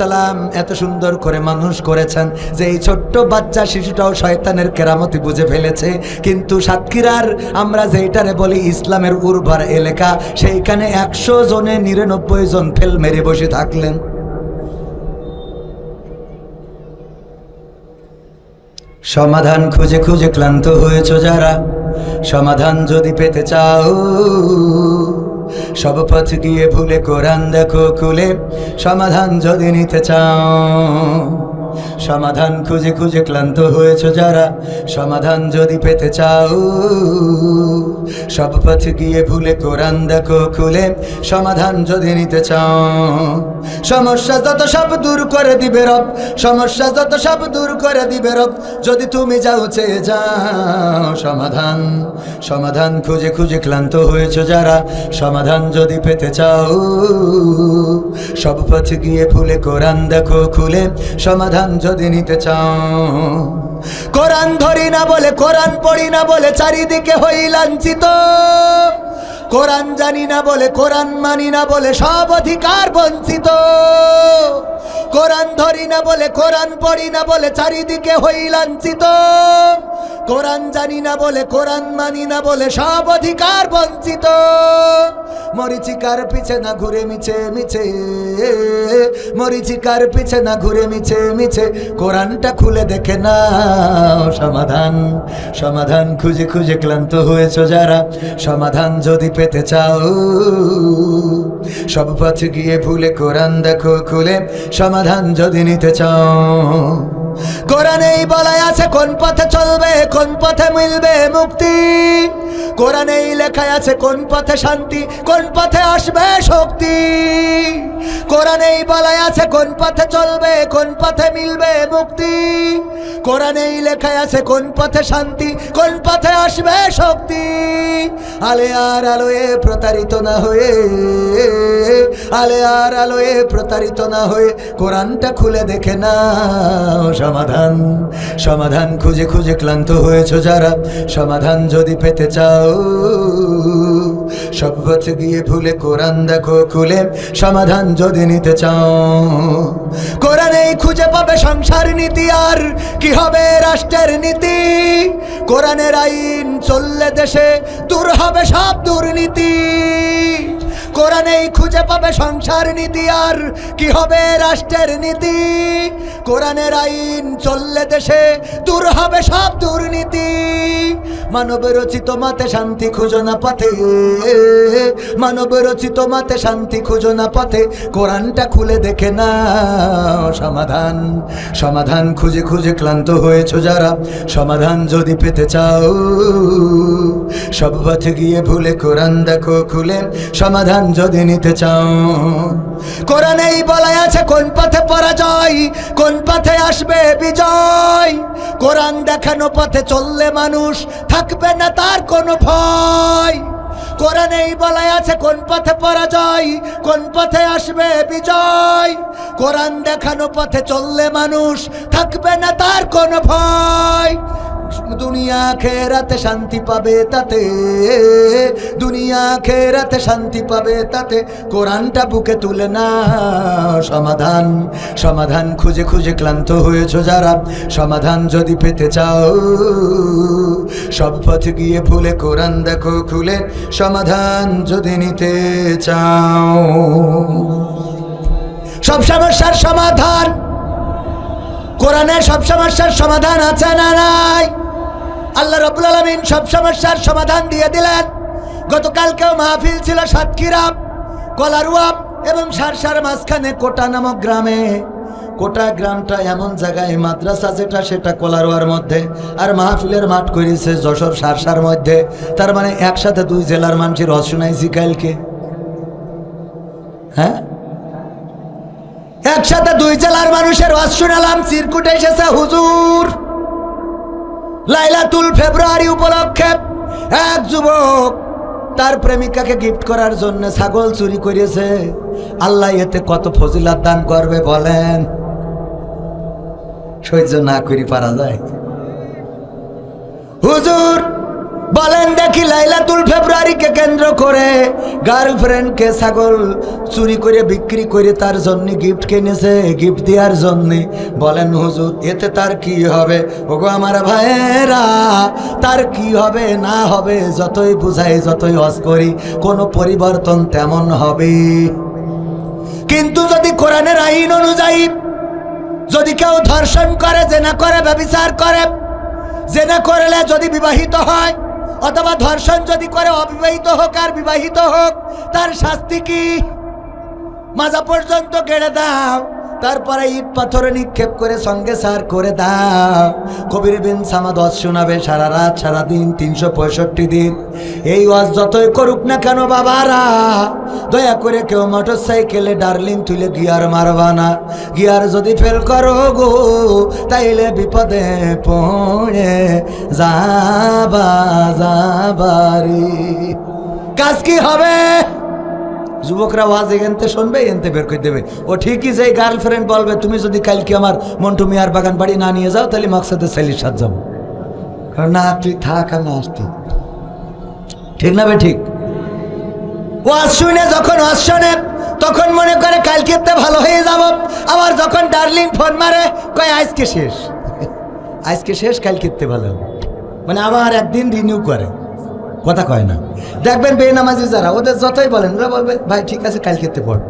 সালাম এত সুন্দর করে মানুষ করেছেন যে এই ছোট্ট বাচ্চা শিশুটাও শয়তানের কেরামতি বুঝে ফেলেছে। কিন্তু সাতক্ষীরার আমরা যেইটারে বলি ইসলামের উর্বর এলাকা, সেইখানে 100 জনে 99 জন ফেল মেরে বসে থাকলেন। সমাধান খুঁজে খুঁজে ক্লান্ত হয়েছ যারা, সমাধান যদি পেতে চাও, সব পথ গিয়ে ভুলে কোরআন দেখো খুলে, সমাধান যদি নিতে চাও। সমাধান খুঁজে খুঁজে ক্লান্ত হয়েছ যারা, সমাধান যদি পেতে চাও, সব পথ গিয়ে ভুলে কোরআন দেখো খুলে, সমাধান যদি নিতে চাও। সমস্যা যত সব দূর করে দিবে রব, সমস্যা যত সব দূর করে দিবে রব, যদি তুমি যাও চেয়ে যাও। সমাধান সমাধান খুঁজে খুঁজে ক্লান্ত হয়েছ যারা, সমাধান যদি পেতে চাও, সব পথ গিয়ে ভুলে কোরআন দেখো খুলে, সমাধান যদি নিতে চাও। কোরআন ধরি না বলে, কোরআন পড়ি না বলে চারিদিকে হই লাঞ্ছিত, কোরআন জানি না বলে, কোরআন মানি না বলে সব অধিকার বঞ্চিত। কোরআন ধরি না বলে, কোরআন পড়ি না বলে চারিদিকে হই লাঞ্ছিত, কোরআন জানি না বলে, কোরআন মানি না বলে সব অধিকার বঞ্চিত। মরিচিকার পিছে না ঘুরে মিছে মিছে, মরিচিকার পিছে না ঘুরে মিছে মিছে, কোরআনটা খুলে দেখে না। সমাধান সমাধান খুঁজে খুঁজে ক্লান্ত হয়েছ যারা, সমাধান যদি পেতে চাও, সব পথ গিয়ে ভুলে কোরআন দেখো খুলে, সমাধান যদি নিতে চাও। কোরআনেই বলাই আছে কোন পথে চলবে, কোন পথে মিলবে মুক্তি। কোরআনেই লেখায় আছে কোন পথে শান্তি, কোন পথে আসবে শক্তি। কোরআনেই বলাই আছে কোন পথে চলবে, কোন পথে মিলবে মুক্তি। কোরআনেই লেখায় আছে কোন পথে শান্তি, কোন পথে আসবে শক্তি। আলে আর আলোয়ে প্রতারিত না হয়ে, আলে আর আলোয় প্রতারিত না হয়ে কোরআনটা খুলে দেখে না সমাধান। সমাধান খুঁজে খুঁজে ক্লান্ত হয়েছো যারা, সমাধান যদি পেতে চাও সব পথে গিয়ে ভুলে কোরআন দেখো খুলে, সমাধান যদি নিতে চাও কোরআনেই খুঁজে পাবে সংসার নীতি, আর কি হবে রাষ্ট্রের নীতি। কোরআনের আইন চললে দেশে দূর হবে সব দুর্নীতি। কোরআনেই খুঁজে পাবে সংসার নীতি, আর কি হবে রাষ্ট্রের নীতি। কোরআনের আইন চললে দেশে দূর হবে সব দুর্নীতি। মানব রচিত মতে শান্তি খুঁজো না পথে, মানব রচিত মতে শান্তি খুঁজো না পথে, কোরআনটা খুলে দেখে না সমাধান। সমাধান খুঁজে খুঁজে ক্লান্ত হয়েছো যারা, সমাধান যদি পেতে চাও সব পথে গিয়ে ভুলে কোরআন দেখো খুলে, সমাধান যদি নিতে চাও। কোরআনেই বলা আছে কোন পথে পরাজয়, কোন পথে আসবে বিজয়। কোরআন দেখানো পথে চললে মানুষ থাকবে না তার কোনো ভয়। কোরআনেই বলা আছে কোন পথে পরাজয়, কোন পথে আসবে বিজয়। কোরআন দেখানো পথে চললে মানুষ থাকবে না তার কোনো ভয়। দুনিয়া খেরাতে শান্তি পাবে তাতে, দুনিয়া খেরাতে শান্তি পাবে তাতে, কোরআনটা বুকে তুলে না সমাধান। সমাধান খুঁজে খুঁজে ক্লান্ত হয়েছো যারা, সমাধান যদি পেতে চাও সব পথে গিয়ে ভুলে কোরআন দেখো খুলে, সমাধান যদি নিতে চাও। সব সমস্যার সমাধান কোরআনে, সব সমস্যার সমাধান আছে না নাই? আল্লাহ রাব্বুল আলামিন সব সমস্যার সমাধান দিয়ে দিলেন। গতকালকেও মাহফিল ছিল সাতক্ষীরা, কলারুয়া এবং সারসার মাঝখানে কোটা নামক গ্রামে। কোটা গ্রামটা এমন জায়গায়, মাদ্রাসা যেটা সেটা কলারুয়ার মধ্যে, আর মাহফিলের মাঠ করেছে যশোর সারসার মধ্যে। তার মানে একসাথে দুই জেলার মানুষের রস শুনাইছি কালকে। হ্যাঁ, একসাথে দুই জেলার মানুষের ওয়াজ শুনালাম। চিরকুটে এসেছে হুজুর। লাইলাতুল ফেব্রুয়ারি উপলক্ষে এক যুবক তার প্রেমিকাকে গিফট করার জন্য ছাগল চুরি করেছে। আল্লাহ এতে কত ফজিলাত দান করবে বলেন, সহ্য না করি পারা যায়? হুজুর বলেন দেখি, লাইলাতুল ফেব্রুয়ারিকে কেন্দ্র করে গার্লফ্রেন্ডকে ছাগল চুরি করে বিক্রি করে তার জন্য গিফট কিনেছে, গিফট দেওয়ার জন্য। বলেন হুজুর এতে তার কি হবে? ওগো আমার ভাইয়েরা, তার কি হবে না হবে যতই বুঝাই যতই হজ করি কোনো পরিবর্তন তেমন হবে। কিন্তু যদি কোরআনের আইন অনুযায়ী যদি কেউ ধর্ষণ করে, জেনা করে, ব্যভিচার করে, জেনা করলে যদি বিবাহিত হয়, অথবা ধর্ষণ যদি করে অবিবাহিত হোক আর বিবাহিত হোক, তার শাস্তি কি? মাজা পর্যন্ত গেড়ে দাও, তারপরে ইট পাথরে নিক্ষেপ করে সঙ্গে সার করে দাও। কবির বিন সামাদ ওয়াজ শোনাবে সারা রাত সারা দিন 365 দিন। এই ওয়াজ যতই করুক না কেন বাবারা, দয়া করে কেউ মোটর সাইকেলে ডার্লিং তুলে গিয়ার মারবা না। গিয়ার যদি ফেল করো গো তাইলে বিপদে পড়ে যাবারি। কাজ কি হবে? যুবকরা ওয়াজ এখানতে শুনবে, এনতে বের করে দেবে। ও ঠিকই যে গার্লফ্রেন্ড বলবে তুমি যদি কালকে আমার মন্টু মিয়ার বাগান বাড়ি না নিয়ে যাও তাহলে মাকসাদের ছেলের সাথে যাবো। না তুই থাক, আমি আসতি। ঠিক না বে ঠিক? ওয়াজ শুনে যখন ওয়াজ শোনে তখন মনে করে কালকে ভালো হয়ে যাব। আবার যখন ডার্লিং ফোন মারে কয় আজকে শেষ, আজকে শেষ, কালকে ভালো, মানে আবার একদিন রিনিউ করে, কথা কয় না। দেখবেন বেনামাজি যারা, ওদের যতই বলেন ওরা বলবে ভাই ঠিক আছে কালকেতে পড়।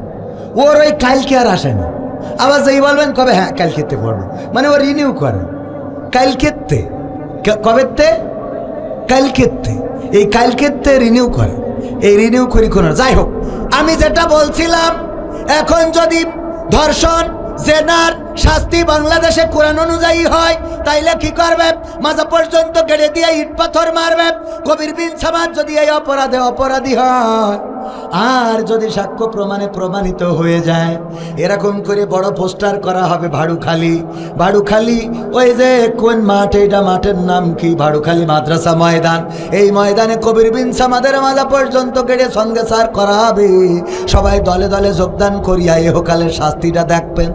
ওর ওই কালকে আর আসে না। আবার যেই বলবেন কবে হ্যাঁ কালকেতে পড়বে, মানে ও রিনিউ করে। কালকেতে কবেতে? কালকেতে। এই কালকেতে রিনিউ করে, এই রিনিউ করি কোনো। যাই হোক, আমি যেটা বলছিলাম, এখন যদি ধর্ষণ, জেনার শাস্তি বাংলাদেশে কোরআন অনুযায়ী হয়, তাইলে কি করবে? মাজা পর্যন্ত গেড়ে দিয়ে ইট পাথর মারবে। কবির বিন সামাদ যদি এই অপরাধে অপরাধী হয় আর যদি সাক্ষ্য প্রমাণে প্রমাণিত হয়ে যায়, এরকম করে বড় পোস্টার করা হবে ভাড়ুখালী। ভাড়ুখালী ওই যে কোন মাঠ, এইটা মাঠের নাম কি? ভাড়ুখালী মাদ্রাসা ময়দান। এই ময়দানে কবির বিন সামাদের মাজা পর্যন্ত গেড়ে সঙ্গে সার করা হবে। সবাই দলে দলে যোগদান করিয়া ইহকালের শাস্তিটা দেখবেন।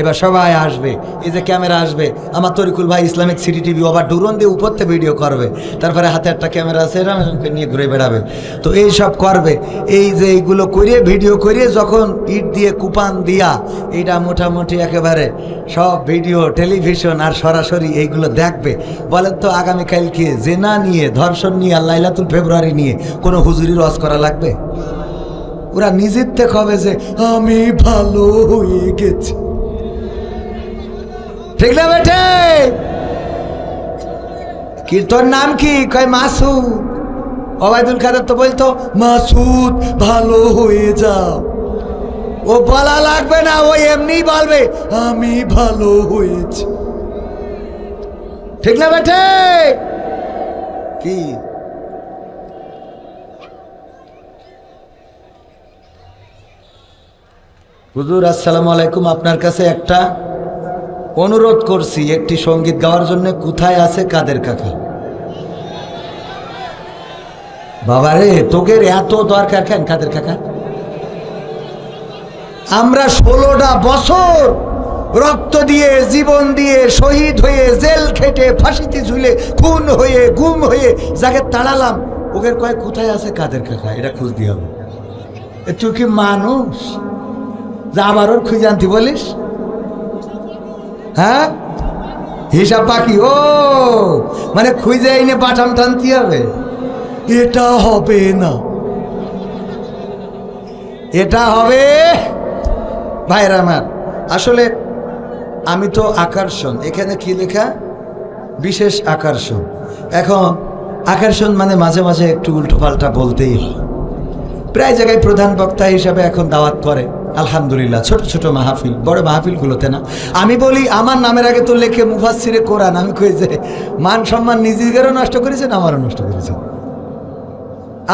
এবার সবাই আসবে, এই যে ক্যামেরা আসবে, আমার তরিকুল ভাই ইসলামিক সিটি টিভি আবার ড্রোন দিয়ে উপর থেকে ভিডিও করবে, তারপরে হাতে একটা ক্যামেরা আছে এরকম নিয়ে ঘুরে বেড়াবে। তো এই সব করবে, এই যে এইগুলো করিয়ে ভিডিও করিয়ে যখন ইট দিয়ে কুপান দিয়া এইটা মোটামুটি একেবারে সব ভিডিও টেলিভিশন আর সরাসরি এইগুলো দেখবে। বলেন তো আগামীকাল কি জেনা নিয়ে, ধর্ষণ নিয়ে আর লাইলাতুল ফেব্রুয়ারি নিয়ে কোনো হুজুরির ওয়াজ করা লাগবে? ওরা নিজের থেকে হবে যে আমি ভালো হয়ে গেছি, ঠিক না বেটে? কি তোর নাম কি? কয় মাসুদ। ওবায়দুল কাদের তো বলতো মাসুদ ভালো হয়ে যাও। ও বলা লাগবে না, ও এমনি বলবে আমি ভালো হয়েছি, ঠিক না বেটে? কি হুজুর আসসালামু আলাইকুম, আপনার কাছে একটা অনুরোধ করছি, একটি সঙ্গীত গাওয়ার জন্য। কোথায় আছে কাদের কাকা? বাবারে তোকে এত দরকার কেন কাদের কাকা? আমরা 16টা বছর রক্ত দিয়ে, জীবন দিয়ে, শহীদ হয়ে, জেল খেটে, ফাঁসিতে ঝুলে, খুন হয়ে, গুম হয়ে যাকে তাড়ালাম, ওকে কয় কোথায় আছে কাদের কাকা? এটা খুঁজ দিয়ে হবে। তুই কি মানুষ যা আবার ওর খুঁজে আনতে বলিস? হ্যাঁ, হিসাব বাকি। ও মানে খুঁজে এনে পাঠাম টানতে হবে? এটা হবে না, এটা হবে ভাইরা আমার। আসলে আমি তো আকর্ষণ, এখানে কি লেখা? বিশেষ আকর্ষণ। এখন আকর্ষণ মানে মাঝে মাঝে একটু উল্টো পাল্টা বলতেই হয়। প্রায় জায়গায় প্রধান বক্তা হিসাবে এখন দাওয়াত করে, আলহামদুলিল্লাহ। ছোট ছোট মাহফিল, বড় মাহফিলগুলোতে না। আমি বলি আমার নামের আগে তো লেখে মুফাসসিরে কোরআন। আমি কই যে মান সম্মান নিজেদেরও নষ্ট করেছেন, আমারও নষ্ট করেছেন।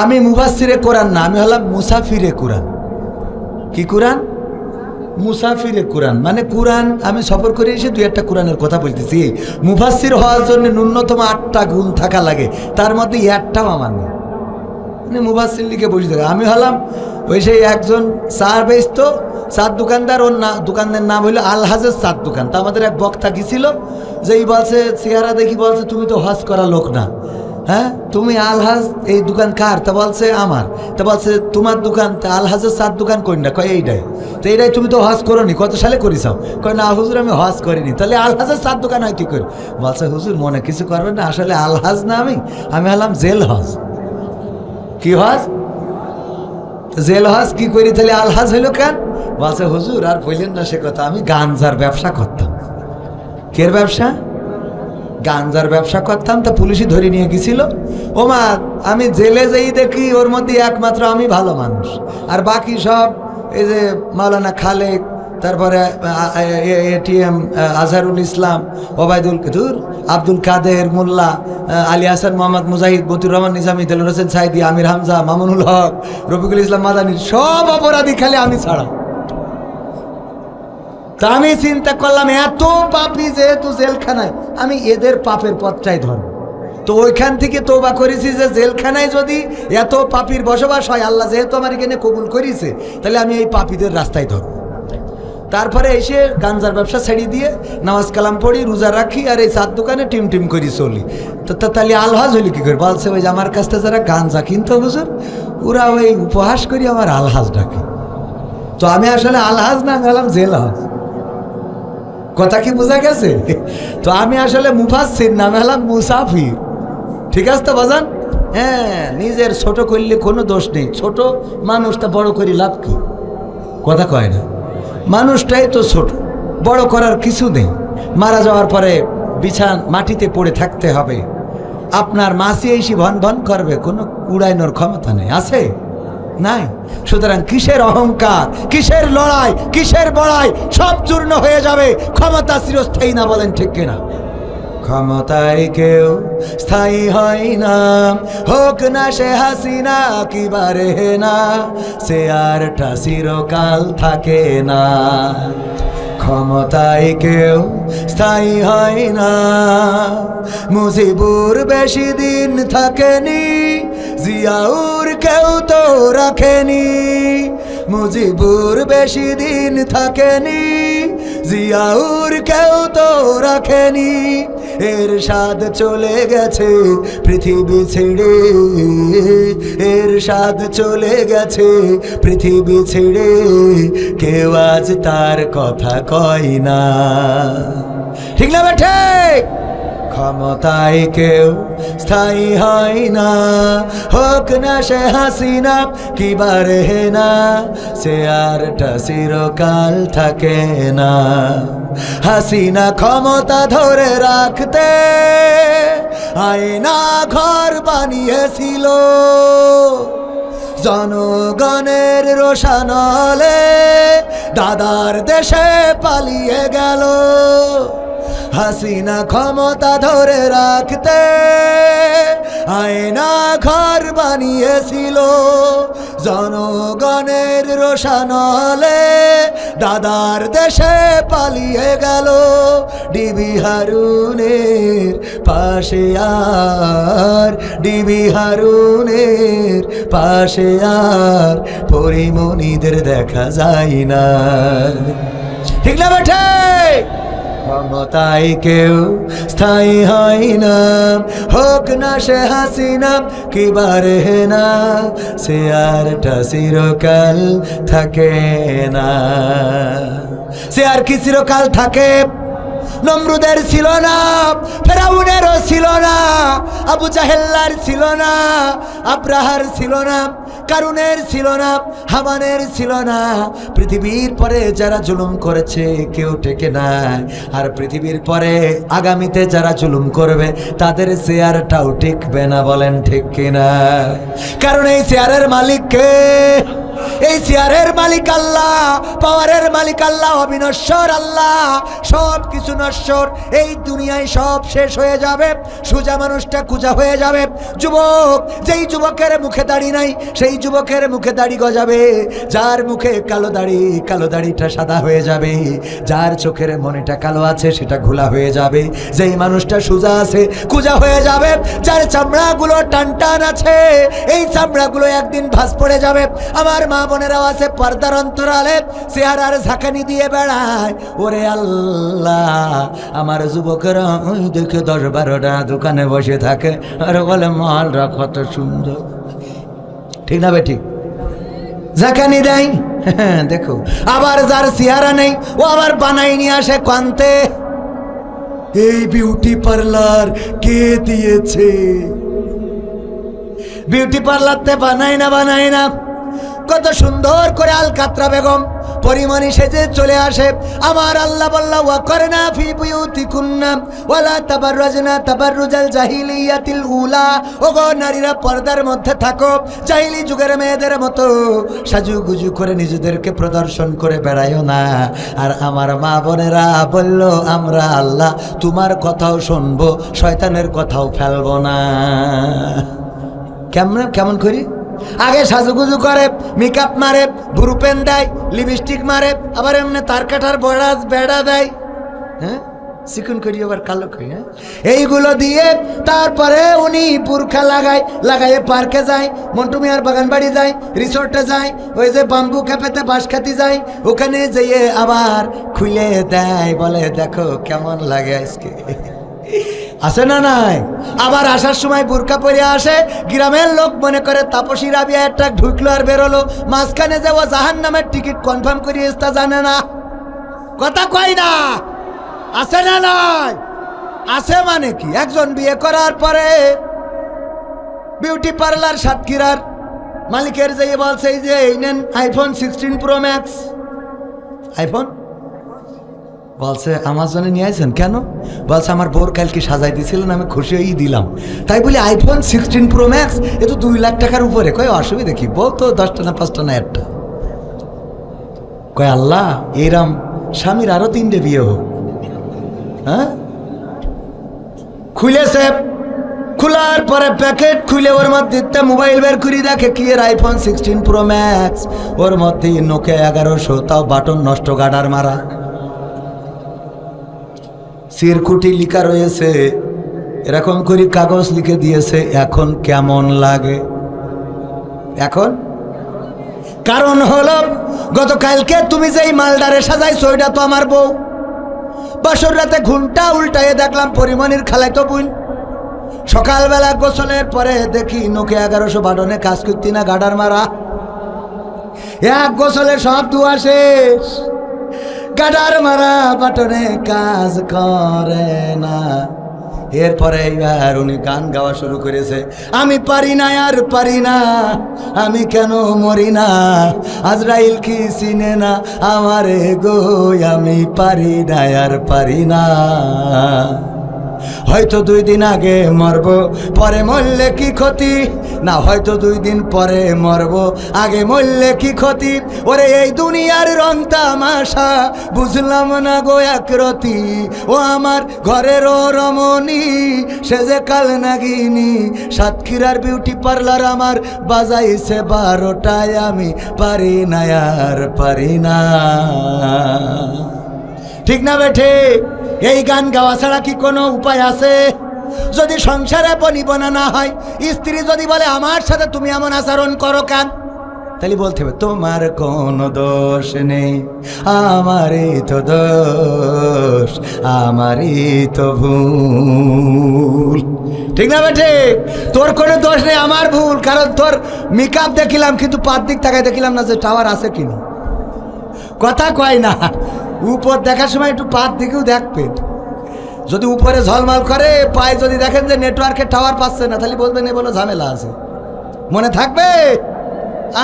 আমি মুফাসসিরে কোরআন না, আমি হলাম মুসাফিরে কোরআন। কি কোরআন? মুসাফিরে কোরআন। মানে কোরআন আমি সফর করে এসে দুই একটা কোরআনের কথা বলতেছি। মুফাসসির হওয়ার জন্য ন্যূনতম 8টা গুণ থাকা লাগে, তার মধ্যে একটাও আমার নেই। মানে মুফাসসির লিখে বসে থাকে। আমি হলাম ওই সেই একজন চা বেচতো, চার দোকানদার। ওর না দোকানের নাম হইলো আলহাজের চার দোকান। তা আমাদের এক বক্তা গেছিল, যে এই বলছে চেহারা দেখি বলছে তুমি তো হজ করা লোক না, হ্যাঁ তুমি আলহাজ, এই দোকান কার? তা বলছে আমার। তা বলছে তোমার দোকান? তা আলহাজের চার দোকান কই না? কয় এইটাই। তো এইটাই তুমি তো হজ করো নি, কত সালে করিসাও? কয় না হুজুর আমি হজ করিনি। তাহলে আলহাজের চার দোকান হয় কি করে? বলছে হুজুর মনে কিছু করবেন না, আসলে আলহাজ না, আমি হলাম জেল হজ। কি হজ? জেল হজ কি করি? তাহলে আলহাজ হইল কেন? বলছে হুজুর আর বললেন না সে কথা, আমি গাঞ্জার ব্যবসা করতাম। কের ব্যবসা? গাঞ্জার ব্যবসা করতাম। তা পুলিশই ধরে নিয়ে গেছিল। ও মা, আমি জেলে যেই দেখি ওর মধ্যে একমাত্র আমি ভালো মানুষ, আর বাকি সব এই যে মাওলানা খালেক, তারপরে এটিএম আজহারুল ইসলাম, ওবায়দুল কাদের, আব্দুল কাদের মোল্লা, আলী হাসান, মোহাম্মদ মুজাহিদ, মতিউর রহমান নিজামী, দেলোয়ার হোসেন সাইদি, আমির হামজা, মামুনুল হক, রফিকুল ইসলাম মাদানী, সব অপরাধী খালি আমি ছাড়া। তা আমি চিন্তা করলাম এত পাপী যেহেতু জেলখানায়, আমি এদের পাপের পথটাই ধরব। তো ওইখান থেকে তওবা করেছি যে জেলখানায় যদি এত পাপীর বসবাস হয়, আল্লাহ যেহেতু আমার এখানে কবুল করেছে, তাহলে আমি এই পাপীদের রাস্তায় ধরব। তারপরে এসে গাঞ্জার ব্যবসা ছেড়ে দিয়ে নামাজ কালাম পড়ি, রোজা রাখি, আর এই চার দোকানে টিম টিম করি চলি। তো তাহলে আলহাজ হইলি কি করে? বলছে ওই যে আমার কাছ থেকে যারা গাঞ্জা কিনতো হুজুর, ওরা ওই উপহাস করি আমার আলহাজ ডাকে। তো আমি আসলে আলহাজ না, আমি হলাম জেল হাজ। কথা কি বোঝা গেছে? তো আমি আসলে মুফাসসির না, আমি হলাম মুসাফির। ঠিক আছে তো বাজান? হ্যাঁ, নিজের ছোট করলে কোনো দোষ নেই। ছোট মানুষটা বড় করি লাভ কি? কথা কয় না, মানুষটাই তো ছোট, বড় করার কিছু নেই। মারা যাওয়ার পরে বিছান মাটিতে পড়ে থাকতে হবে। আপনার মাসি এসে ভন ভন করবে, কোনো উড়াইনোর ক্ষমতা নেই। আছে? নাই। সুতরাং কিসের অহংকার, কিসের লড়াই, কিসের বড়াই, সব চূর্ণ হয়ে যাবে। ক্ষমতা চিরস্থায়ী না, বলেন ঠিক কিনা? ক্ষমতায় কেউ স্থায়ী হয় না, হোক না সে হাসিনা কিবারে না, সে আরটা চিরকাল থাকে না। ক্ষমতায় কেউ স্থায়ী হয় না, মুজিবুর বেশি দিন থাকেনি, জিয়াউর কেউ তো রাখেনি। মুজিবুর বেশি দিন থাকেনি, জিয়াউর কেউ তো রাখেনি। এরশাদ চলে গেছে পৃথিবী ছেড়ে, এরশাদ চলে গেছে পৃথিবী ছেড়ে, কেউ আজ তার কথা কয় না। ঠিক না বেঠে? ক্ষমতায় কেউ স্থায়ী হয় না, হোক না সে হাসিনা কিবারে না, সে আরটা চিরকাল থাকে না। হাসিনা ক্ষমতা ধরে রাখতে আয়না ঘর বানিয়েছিল, জনগণের রোশানলে দাদার দেশে পালিয়ে গেল। হাসিনা ক্ষমতা ধরে রাখতে আয়না ঘর বানিয়েছিল, জনগণের রোশানলে দাদার দেশে পালিয়ে গেল। ডিবি হারুনের পাশে আর, ডিবি হারুনের পাশে আর পরিমণিদের দেখা যায় না। ঠিক না বেঠে? ক্ষমতায় কেউ স্থায়ী হয় না, হোক না সে হাসিনা কিবারে না, সে আরটা চিরকাল থাকে না। সে আর কি চিরকাল থাকে? নমরুদের ছিল না, ফেরাউনেরও ছিল না, আবু জাহেল্লার ছিল না, আব্রাহার ছিল না, কারুনের ছিল না, হামানের ছিল না। পৃথিবীর পরে যারা জুলুম করেছে কেউ টেকে নাই, আর পৃথিবীর পরে আগামীতে যারা জুলুম করবে তাদের চেয়ারটাও টিকবে না, বলেন ঠিক কিনা? কারণ এই চেয়ারের মালিক কে? এই চেয়ারের মালিক আল্লাহ, পাওয়ারের মালিক আল্লাহ, অবিনশ্বর আল্লাহ। সব কিছু নশ্বর, এই দুনিয়ায় সব শেষ হয়ে যাবে, সোজা মানুষটা কুজা হয়ে যাবে। যুবক, যেই যুবকের মুখে দাড়ি নাই সেই যুবকের মুখে দাড়ি গজাবে, যার মুখে কালো দাড়ি, কালো দাড়িটা সাদা হয়ে যাবে, যার চোখের মনেটা কালো আছে সেটা ঘোলা হয়ে যাবে, যেই মানুষটা সোজা আছে কুজা হয়ে যাবে, যার চামড়াগুলো টান টান আছে এই চামড়াগুলো একদিন ভাঁজ পড়ে যাবে। আমার মা বোনেরাও আছে পর্দার অন্তরালে চেহারার ঝাঁকানি দিয়ে বেড়ায়। ওরে আল্লাহ, আমার যুবকেরা ওই দেখে 10-12টা দোকানে বসে থাকে আর বলে মালরা কত সুন্দর। ঠিক না বেঠিক? ঝাঁকানি দেয়। দেখো, আবার যার চেহারা নেই ও আবার বানাই নিয়ে আসে কান্তে। এই বিউটি পার্লার কে দিয়েছে? বিউটি পার্লারতে বানাই না, বানাই না। কত সুন্দর করে আলকাতরা বেগম পরিমণি সেজে চলে আসে। আমার আল্লাহ বললা ওয়াকরনা ফি বুয়ুতিকুন্না ওয়ালা তাবাররাজনা তাবাররুজাল জাহিলিয়াতিল উলা। ওগো নারীরা পর্দার মধ্যে থাকো, জাহিলি যুগের মেয়েদের মতো সাজুগুজু করে নিজেদেরকে প্রদর্শন করে বেড়াইও না। আর আমার মা বোনেরা বলল আমরা আল্লাহ তোমার কথাও শুনবো, শয়তানের কথাও ফেলবো না। কেমন করি? আগে সাজুগুজু করে, মেকআপ মারে, ব্রু পেন দেয়, লিপস্টিক মারে, আবার এমনি তার কাটার বেড়া দেয়, হ্যাঁ চিকন করি আবার কালো করি। হ্যাঁ, এইগুলো দিয়ে তারপরে উনি বুরখা লাগাইয়ে পার্কে যায়, মন্টু মিয়ার বাগান বাড়ি যায়, রিসোর্টে যায়, ওই যে বাম্বু ক্যাফেতে বাঁশ খাতি যায়, ওখানে যেয়ে আবার খুলে দেয়, বলে দেখো কেমন লাগে আজকে। আসে না নাই? আবার আসার সময় বুরকা পরে আসে, গ্রামের লোক মনে করে তাপসী রাবিয়া একটা ঢুকলো আর বেরোলো, মাঝখানে যে ও জাহান্নামের টিকিট কনফার্ম করিয়ে তা জানে না, কথা কয় না। আসে না নাই? আসে মানে কি, একজন বিয়ে করার পরে বিউটি পার্লার সাতক্ষীরার মালিকের যে বলছে এই যে এই নেন iPhone 16 Pro Max, iPhone বলছে আমার জন্য নিয়ে আসেন কেন? বলছে আমার বোর কালকে সাজাই দিয়েছিলেন, আমি খুশি হয়েই দিলাম। তাই বলি আইফোন 16 প্রো ম্যাক্স এ তো 2 লাখ টাকার উপরে। কয় অসুবিধা কি, বউ তো 10টা না 5টা না একটা। কয় আল্লাহ এরম স্বামীর আরো 3টে বিয়ে হোক। হ্যাঁ, খুলেছে, খোলার পরে প্যাকেট খুলে ওর মধ্যে মোবাইল বের করে দেখে কি এর আইফোন 16 প্রো ম্যাক্স, ওর মধ্যে নোকিয়া 1100, তাও বাটন নষ্ট, গাডার মারা, সিরকুটি লিখা রয়েছে, এরকম করে কাগজ লিখে দিয়েছে। এখন কেমন লাগে? এখন কারণ হলো গতকালকে তুমি যেই মালদারে সাজাইছো ওইটা তো আমার বউ। বাসর রাতে ঘুমটা উল্টাইয়ে দেখলাম পরিমণির খালাইতো বোন। সকালবেলা গোসলের পরে দেখি নোকিয়া 1100 বাটনে কাজ করতি না, গাডার মারা। এক গোসলে সব ধোয়া শেষ, গাডার মারা, বাটনে কাজ করে না। এরপরে এইবার উনি গান গাওয়া শুরু করেছে, আমি পারি না আর পারি না, আমি কেন মরি না, আজরাইল কি চিনে না আমারে গো, আমি পারি না আর পারি না। হয়তো 2 দিন আগে মরব, পরে মরলে কি ক্ষতি, না হয়তো 2 দিন পরে মরব, আগে মরলে কি ক্ষতি। ওরে এই দুনিয়ার রং তামাশা বুঝলাম না গো একরতি, ও আমার ঘরেরও রমণী সে যে কাল নাগিনী, সাতক্ষীরার বিউটি পার্লার আমার বাজাইছে 12টায়, আমি পারি না আর পারি না। ঠিক না বেঠে? এই গান গাওয়া ছাড়া কি কোনো উপায় আছে? যদি সংসারে বনিবনা না হয়, স্ত্রী যদি বলে আমার সাথে তুমি এমন আচরণ করো কেন, তাহলে বলতে হবে তোমার কোনো দোষ নেই, আমারই তো দোষ, আমারই তো ভুল। ঠিক না বেঠে? তোর কোনো দোষ নেই, আমার ভুল। কারণ তোর মেকআপ দেখিলাম কিন্তু পাঁচ দিক তাকায় দেখিলাম না যে টাওয়ার আছে কিনা। কথা কয় না, উপর দেখার সময় একটু পাত দিকেও দেখবেন। যদি উপরে ঝলমাল করে পায়ে যদি দেখেন যে নেটওয়ার্কে টাওয়ার পাচ্ছে না, তাহলে বলবেন এ বলে ঝামেলা আছে, মনে থাকবে।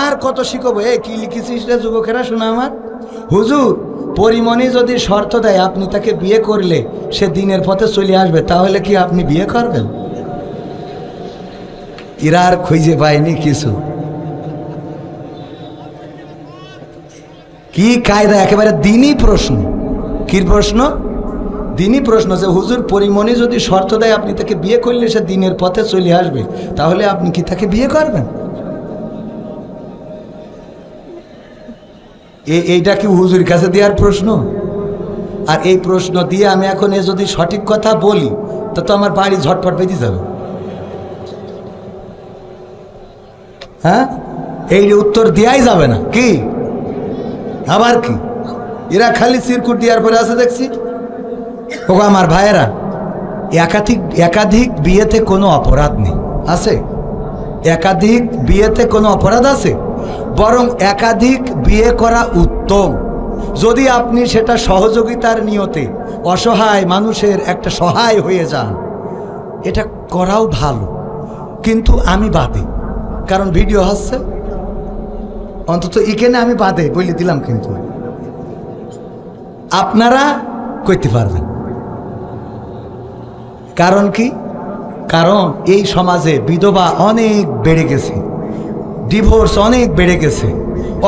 আর কত শিখবো, এ কি লিখেছিস রে যুবকেরা শোনা আমার। হুজুর পরিমণি যদি শর্ত দেয় আপনি তাকে বিয়ে করলে সে দিনের পথে চলে আসবে, তাহলে কি আপনি বিয়ে করবেন? এরা আর খুঁজে পায়নি কিছু। কি কায়দা, একেবারে দিনই প্রশ্ন। কি প্রশ্ন? দিনই প্রশ্ন যে হুজুর পরিমণি যদি শর্ত দেয় আপনি তাকে বিয়ে করলে সে দিনের পথে চলে আসবে, তাহলে আপনি কি তাকে বিয়ে করবেন? এইটা কি হুজুরের কাছে দেওয়ার প্রশ্ন? আর এই প্রশ্ন দিয়ে আমি এখন যদি সঠিক কথা বলি তা তো আমার বাড়ি ঝটপট বেঁধে যাবে। হ্যাঁ, এই উত্তর দেওয়াই যাবে না। কি আবার কি, এরা খালি সিরকুট দেওয়ার পরে আছে দেখছি। ও আমার ভাইয়েরা, একাধিক বিয়েতে কোনো অপরাধ নেই, আছে? একাধিক বিয়েতে কোনো অপরাধ আছে? বরং একাধিক বিয়ে করা উত্তম, যদি আপনি সেটা সহযোগিতার নিয়তে অসহায় মানুষের একটা সহায় হয়ে যান, এটা করাও ভালো। কিন্তু আমি বাদে, কারণ ভিডিও হচ্ছে, অন্তত এখানে আমি বাদে বলে দিলাম। কিন্তু আপনারা করতে পারবেন। কারণ কি? কারণ এই সমাজে বিধবা অনেক বেড়ে গেছে, ডিভোর্স অনেক বেড়ে গেছে।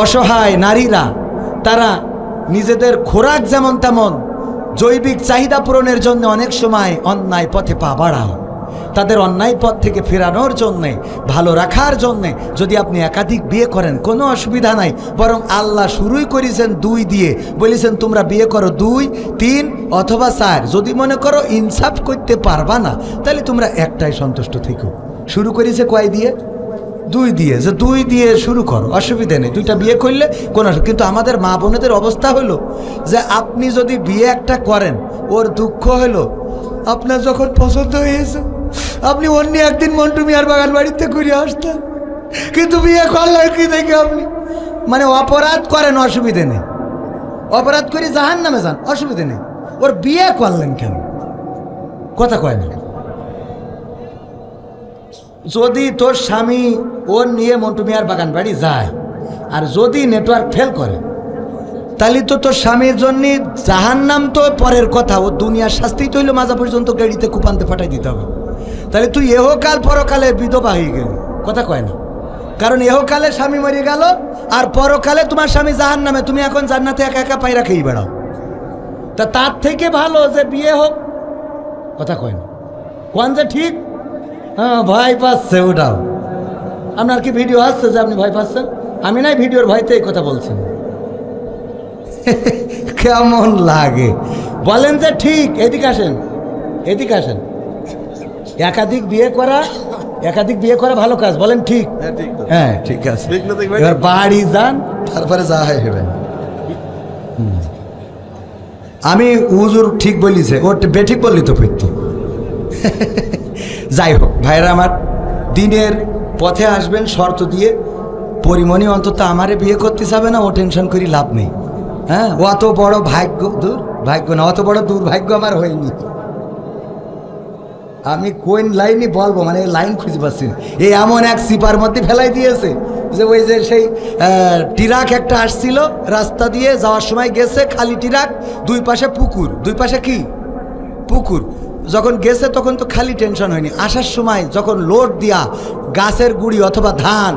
অসহায় নারীরা তারা নিজেদের খোরাক যেমন তেমন জৈবিক চাহিদা পূরণের জন্য অনেক সময় অন্যায় পথে পা বাড়ায়। তাদের অন্যায় পথ থেকে ফেরানোর জন্যে, ভালো রাখার জন্যে যদি আপনি একাধিক বিয়ে করেন কোনো অসুবিধা নাই। বরং আল্লাহ শুরুই করেছেন 2 দিয়ে, বলেছেন তোমরা বিয়ে করো 2, 3 অথবা 4। যদি মনে করো ইনসাফ করতে পারবা না তাহলে তোমরা একটাই সন্তুষ্ট থেকো। শুরু করেছে কয় দিয়ে? 2 দিয়ে। যে 2 দিয়ে শুরু করো, অসুবিধা নেই, 2টা বিয়ে করলে কোনো। কিন্তু আমাদের মা বোনেদের অবস্থা হলো যে আপনি যদি বিয়ে একটা করেন, ওর দুঃখ হলো আপনার যখন পছন্দ হয়েছে আপনি অন্য একদিন মন্টু মিয়ার বাগান বাড়িতে ঘুরে আসতেন, কিন্তু বিয়ে করলেন কি দেখে আপনি মানে অপরাধ করেন, অসুবিধে নেই। অপরাধ করে জাহান্নামে যান, অসুবিধে নেই। ওর বিয়ে করলেন কেন? কথা কয় না। যদি তোর স্বামী ওর নিয়ে মন্টু মিয়ার বাগান বাড়ি যায় আর যদি নেটওয়ার্ক ফেল করে তাহলে তো তোর স্বামীর জন্য জাহান্নাম তো পরের কথা, ও দুনিয়ার শাস্তি তো হইলো মাজা পর্যন্ত গাড়িতে কুপান্তে পাঠাই দিতে হবে। তাহলে তুই এহকাল পরকালে বিধবা হয়ে গেলি, কথা কয় না। কারণ এহকালে স্বামী মরে গেল আর পরকালে তোমার স্বামী জাহান্নামে, তুমি এখন জান্নাতে একা একা পায়রা খেয়ে বেড়াও। তা তার থেকে ভালো যে বিয়ে হোক, কথা কয় না, কোন যে ঠিক। হ্যাঁ ভয় পাচ্ছে, ওটাও আপনার কি ভিডিও আসছে যে আপনি ভয় পাচ্ছেন? আমি নাই ভিডিওর ভয়তে এই কথা বলছেন। কেমন লাগে বলেন যে ঠিক? এদিকে আসেন, এদিকে আসেন। একাধিক বিয়ে করা ভালো কাজ, বলেন ঠিক? হ্যাঁ ঠিক আছে। এবার বাড়ি যান, তারপরে যা হয় হবে। আমি হুজুর ঠিক বলিছে, ও বেঠিক বললি তো ফিরত। যাই হোক ভাইরা আমার, দিনের পথে আসবেন শর্ত দিয়ে। পরিমণি অন্তত আমারে বিয়ে করতে যাবে না, ও টেনশন করি লাভ নেই। হ্যাঁ, অত বড় ভাগ্য না, অত বড় দুর্ভাগ্য আমার হয়নি। আমি কোন লাইনই বলবো, মানে লাইন খুঁজে পাচ্ছি না। এই এমন এক সিপার মধ্যে ফেলাই দিয়েছে যে ওই যে সেই ট্রাক একটা আসছিল রাস্তা দিয়ে যাওয়ার সময়, গেছে খালি ট্রাক, দুই পাশে পুকুর, দুই পাশে কি পুকুর। যখন গেছে তখন তো খালি টেনশন হয়নি, আসার সময় যখন লোড দিয়া গাছের গুড়ি অথবা ধান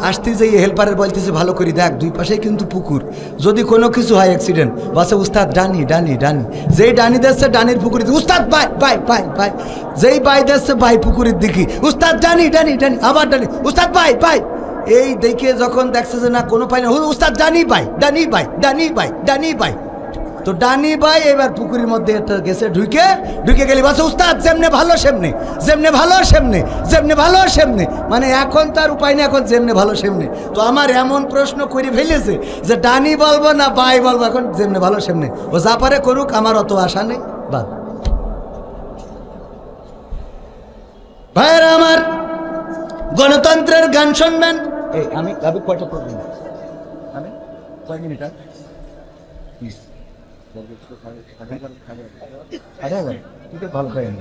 আসতে যাই, হেল্পারের বলতেছে ভালো করে দেখ দুই পাশেই কিন্তু পুকুর, যদি কোনো কিছু হয় অ্যাক্সিডেন্ট। বসে উস্তাদ ডানি ডানি ডানি, যেই ডানি দিচ্ছে ডানির পুকুরে, উস্তাদ বাই বাই বাই বাই, যেই বাই দিচ্ছে বাই পুকুরের দিকে, উস্তাদ ডানি ডানি ডানি, আবার ডানি, উস্তাদ বাই বাই। এই দেখে যখন দেখছে যে না কোনো পাই না, উস্তাদ ডানি বাই ডানি বাই ডানি বাই ডানি বাই, তো ডানি ভাই এবার পুকুরের মধ্যে একটা গেছে, ঢুকে গেলি বলছে উস্তাদ যেমনে ভালো সেমনে, যেমনে ভালো সেমনে, যেমনে ভালো সেমনে, মানে এখন তার উপায় নেই, এখন যেমনে ভালো সেমনে। তো আমার এমন প্রশ্ন করে ফেলেছে যে ডানি বলবো না বাই বলবো, এখন যেমনে ভালো সেমনে, ও যা পারে করুক, আমার অত আশা নেই। বা ভাইয়েরা আমার, গণতন্ত্রের গান শুনবেন। এই আমি কয়টা প্রবলেম, আমি কয় মিনিট ভালো খাই, আমি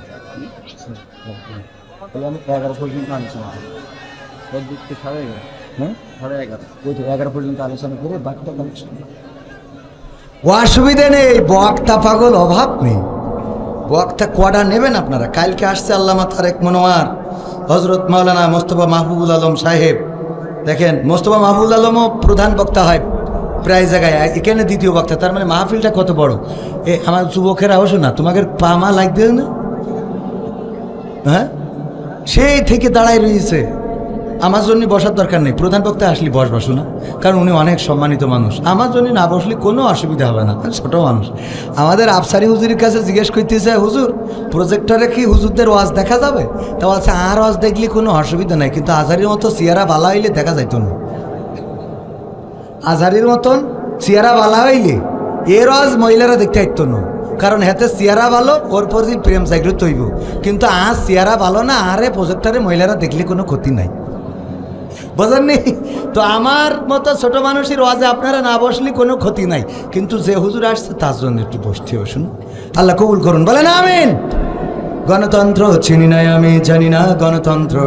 11 পর্যন্ত আলোচনা করি, 11 পর্যন্ত আলোচনা করে বাকিটা কালেকশন। অসুবিধে নেই, বক্তা পাগল অভাব নেই। বক্তা কটা নেবেন আপনারা? কালকে আসছে আল্লামা তারেক মনোয়ার, হজরত মাওলানা মোস্তফা মাহবুবুল আলম সাহেব। দেখেন মোস্তফা মাহবুবুল আলমও প্রধান বক্তা হয় প্রায় জায়গায়, এখানে দ্বিতীয় বক্তা। তার মানে মাহফিলটা কত বড়। এ আমার যুবকেরা অবশ্য না, তোমাকে পামা লাগবে না, হ্যাঁ সেই থেকে দাঁড়ায় রয়েছে। আমার জন্য বসার দরকার নেই, প্রধান বক্তা আসলে বসবাসো না, কারণ উনি অনেক সম্মানিত মানুষ। আমার জন্য না বসলে কোনো অসুবিধা হবে না, ছোট মানুষ। আমাদের আফসারি হুজুরের কাছে জিজ্ঞেস করতেছে, হুজুর প্রজেক্টরে কি হুজুরদের ওয়াজ দেখা যাবে? তা বলছে আর ওয়াজ দেখলে কোনো অসুবিধা নাই, কিন্তু আজহারির মতো চেহারা বালা হইলে দেখা যাইত না। আজহারির মতন চেহারা বালা হইলে এর ওয়াজ মহিলারা দেখতে আইত না, কারণ হাতে চেহারা ভালো, ওর প্রতি প্রেম জাগ্রত হইব। কিন্তু আজ চেহারা ভালো না, আরে প্রজেক্টরে মহিলারা দেখলে কোনো ক্ষতি নাই, বোঝেননি? তো আমার মতো ছোট মানুষের ওয়াজে আপনারা না বসলে কোনো ক্ষতি নাই, কিন্তু যে হুজুর আসছে তার জন্য একটু বসতে হবে। শুনুন, আল্লাহ কবুল করুন, বলেন আমিন। গণতন্ত্র চিনি নাই আমি, জানি না গণতন্ত্র।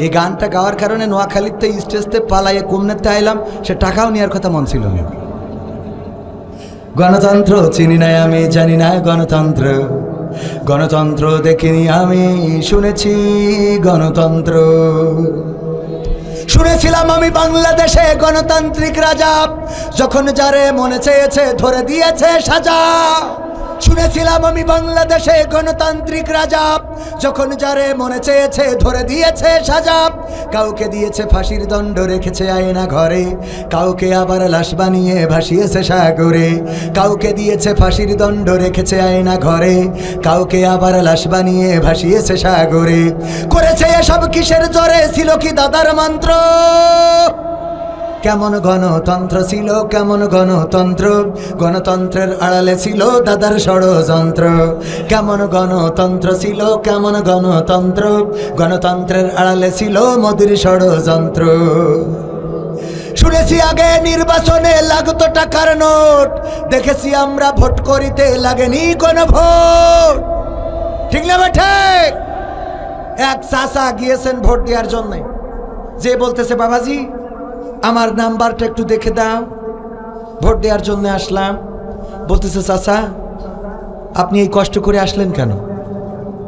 এই গানটা গাওয়ার কারণে নোয়াখালীতে স্টেজতে পালাইয়ে কুমনেতে আইলাম, সে টাকাও নেওয়ার কথা মন ছিল না। গণতন্ত্র চিনি নাই আমি, জানি না গণতন্ত্র। গণতন্ত্র দেখিনি আমি, শুনেছি গণতন্ত্র। শুনেছিলাম আমি বাংলাদেশে গণতান্ত্রিক রাজা, যখন যারে মনে চেয়েছে ধরে দিয়েছে সাজা। শুনেছিলাম আমি বাংলাদেশে গণতান্ত্রিক রাজা, যখন যারে মনে চেয়েছে ধরে দিয়েছে সাজা। কাউকে দিয়েছে ফাঁসির দণ্ড, রেখেছে আয়না ঘরে, কাউকে আবার লাশ বানিয়ে ভাসিয়েছে সাগরে। কাউকে দিয়েছে ফাঁসির দণ্ড, রেখেছে আয়না ঘরে, কাউকে আবার লাশ বানিয়ে ভাসিয়েছে সাগরে। করেছে এসব কিসের জোরে, ছিল কি দাদার মন্ত্র? কেমন গণতন্ত্র ছিল, কেমন গণতন্ত্র? গণতন্ত্রের আড়ালে ছিল দাদার ষড়যন্ত্র। কেমন গণতন্ত্র ছিল, কেমন গণতন্ত্র? গণতন্ত্রের আড়ালে ছিল মোদির ষড়যন্ত্র। শুনেছি আগে নির্বাচনে লাগতো টাকার নোট, দেখেছি আমরা ভোট করিতে লাগেনি কোনো ভোট। ঠিক না ঠিক? এক চাচা গিয়েছেন ভোট দেওয়ার জন্য, যে বলতেছে বাবাজি আমার নাম্বারটা একটু দেখে দাও। ভোট দেওয়ার জন্য আসলাম। বলতেছে চাচা আপনি এই কষ্ট করে আসলেন কেন?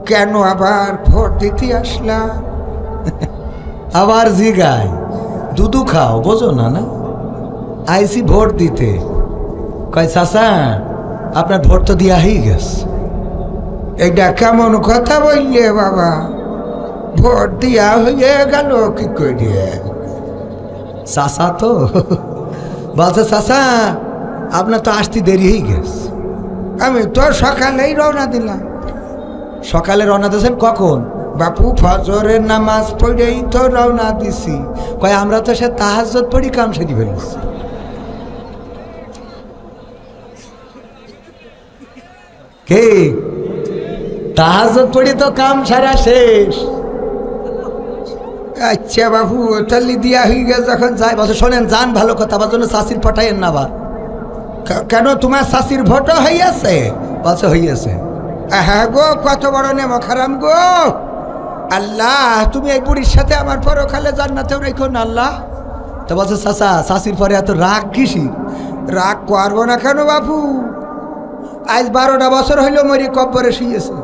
কেন আবার ভোট দিতে আসলাম? আবার জিগায় দুধু খাও, বোঝো না না আইসি ভোট দিতে। কয় চাচা আপনার ভোট তো দিয়া হয়ে গেছে। এটা কেমন কথা বললে বাবা? ভোট দিয়া হয়ে গেল কি করে? চাচা তো বলছে চাচা আপনার তো আসতে দেরি হয়ে গেছে। আমি তো সকালেই রওনা দিলাম। সকালে রওনা দিয়েছেন কখন? বাপু ফজরের নামাজ পড়েই তো রওনা দিছি। কয় আমরা তো সে তাহাজ্জুদ পড়ি কাম সেরে ফেলেছি। কে তাহাজ্জুদ পড়ি তো কাম সারা শেষ। আচ্ছা বাবু তাহলে দিয়া হয়ে গেছে যখন যাই বছর শোনেন যান ভালো কথা, আবার জন্য শাশির পাঠাইয়েন না আবার। কেন তোমার শাশির ভোটও হইয়াছে? বছর হইয়াছে। হ্যাঁ গো, কত বড় নেমো খারাম গো। আল্লাহ তুমি এই বুড়ির সাথে আমার পরকালে জান্নাতেও রেখো না আল্লাহ। তো বলছে চাচা শাশির পরে এত রাগ কিসি? রাগ করবো না কেন বাপু? আজ 12টা বছর হইল মরি কব্বরে শুয়েছে।